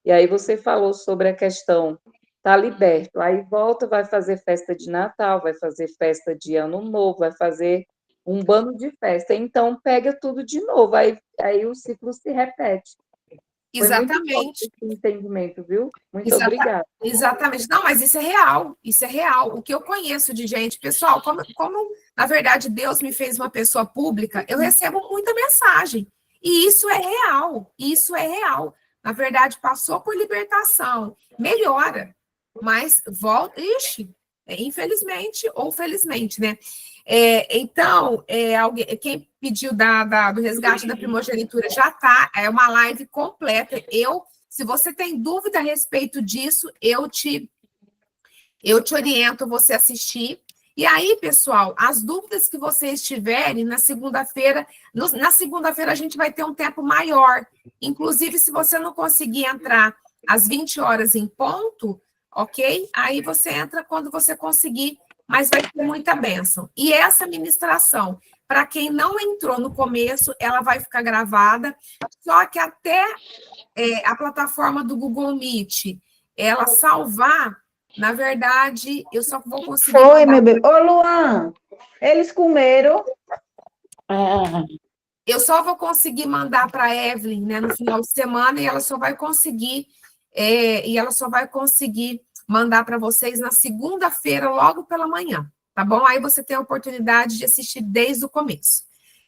E aí você falou sobre a questão, tá liberto, aí volta, vai fazer festa de Natal, vai fazer festa de Ano Novo, vai fazer um bando de festa, então pega tudo de novo, aí o ciclo se repete. Foi muito forte Exatamente. esse entendimento, viu? Muito obrigada. Exatamente. Não, mas isso é real. Isso é real. O que eu conheço de gente, pessoal, como na verdade Deus me fez uma pessoa pública, eu recebo muita mensagem. E isso é real. Isso é real. Na verdade, passou por libertação, melhora, mas volta. Ixi, infelizmente ou felizmente, né? Então, quem pediu do resgate da primogenitura já está, é uma live completa. Se você tem dúvida a respeito disso, eu te oriento você a assistir. E aí, pessoal, as dúvidas que vocês tiverem na segunda-feira a gente vai ter um tempo maior. Inclusive, se você não conseguir entrar às 20 horas em ponto, ok? Aí você entra quando você conseguir, mas vai ter muita bênção. E essa ministração, para quem não entrou no começo, ela vai ficar gravada, só que até a plataforma do Google Meet, ela salvar, na verdade, eu só vou conseguir Foi, mandar. meu bem. Ô, Luan, eles comeram. Eu só vou conseguir mandar para a Evelyn, né, no final de semana, e ela só vai conseguir mandar para vocês na segunda-feira, logo pela manhã, tá bom? Aí você tem a oportunidade de assistir desde o começo.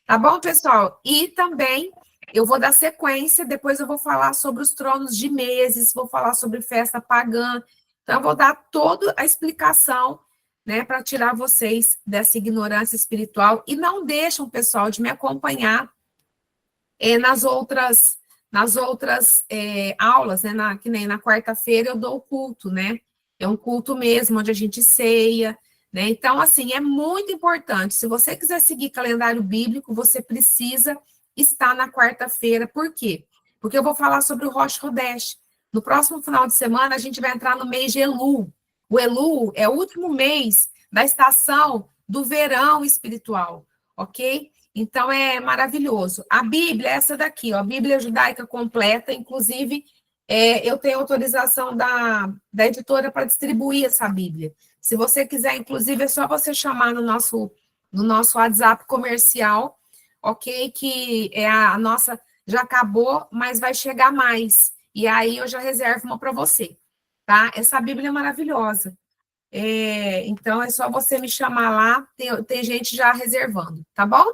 Tá bom, pessoal? E também eu vou dar sequência, depois eu vou falar sobre os tronos de meses, vou falar sobre festa pagã. Então, eu vou dar toda a explicação, né, para tirar vocês dessa ignorância espiritual. E não deixam, pessoal, de me acompanhar nas outras aulas, né? Que nem na quarta-feira eu dou o culto, né? é um culto mesmo, onde a gente ceia, né? Então, assim, é muito importante. Se você quiser seguir calendário bíblico, você precisa estar na quarta-feira. Por quê? Porque eu vou falar sobre o Rosh Hodesh. No próximo final de semana, a gente vai entrar no mês de Elul. O Elul é o último mês da estação do verão espiritual, ok? Então, é maravilhoso. A Bíblia é essa daqui, ó, a Bíblia Judaica completa, inclusive, eu tenho autorização da editora para distribuir essa Bíblia. Se você quiser, inclusive, é só você chamar no nosso WhatsApp comercial, ok? Que a nossa já acabou, mas vai chegar mais. E aí eu já reservo uma para você, tá? Essa Bíblia é maravilhosa. Então, é só você me chamar lá, tem gente já reservando, tá bom?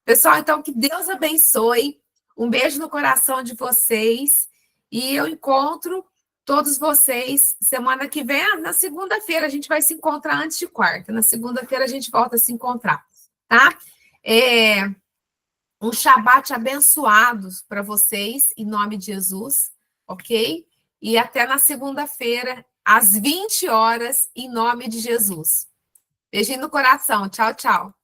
Pessoal, então, que Deus abençoe. Um beijo no coração de vocês. E eu encontro todos vocês semana que vem. Na segunda-feira, a gente vai se encontrar antes de quarta. Na segunda-feira, a gente volta a se encontrar, tá? Um Shabat abençoado para vocês, em nome de Jesus, ok? E até na segunda-feira, às 20 horas, em nome de Jesus. Beijinho no coração. Tchau, tchau.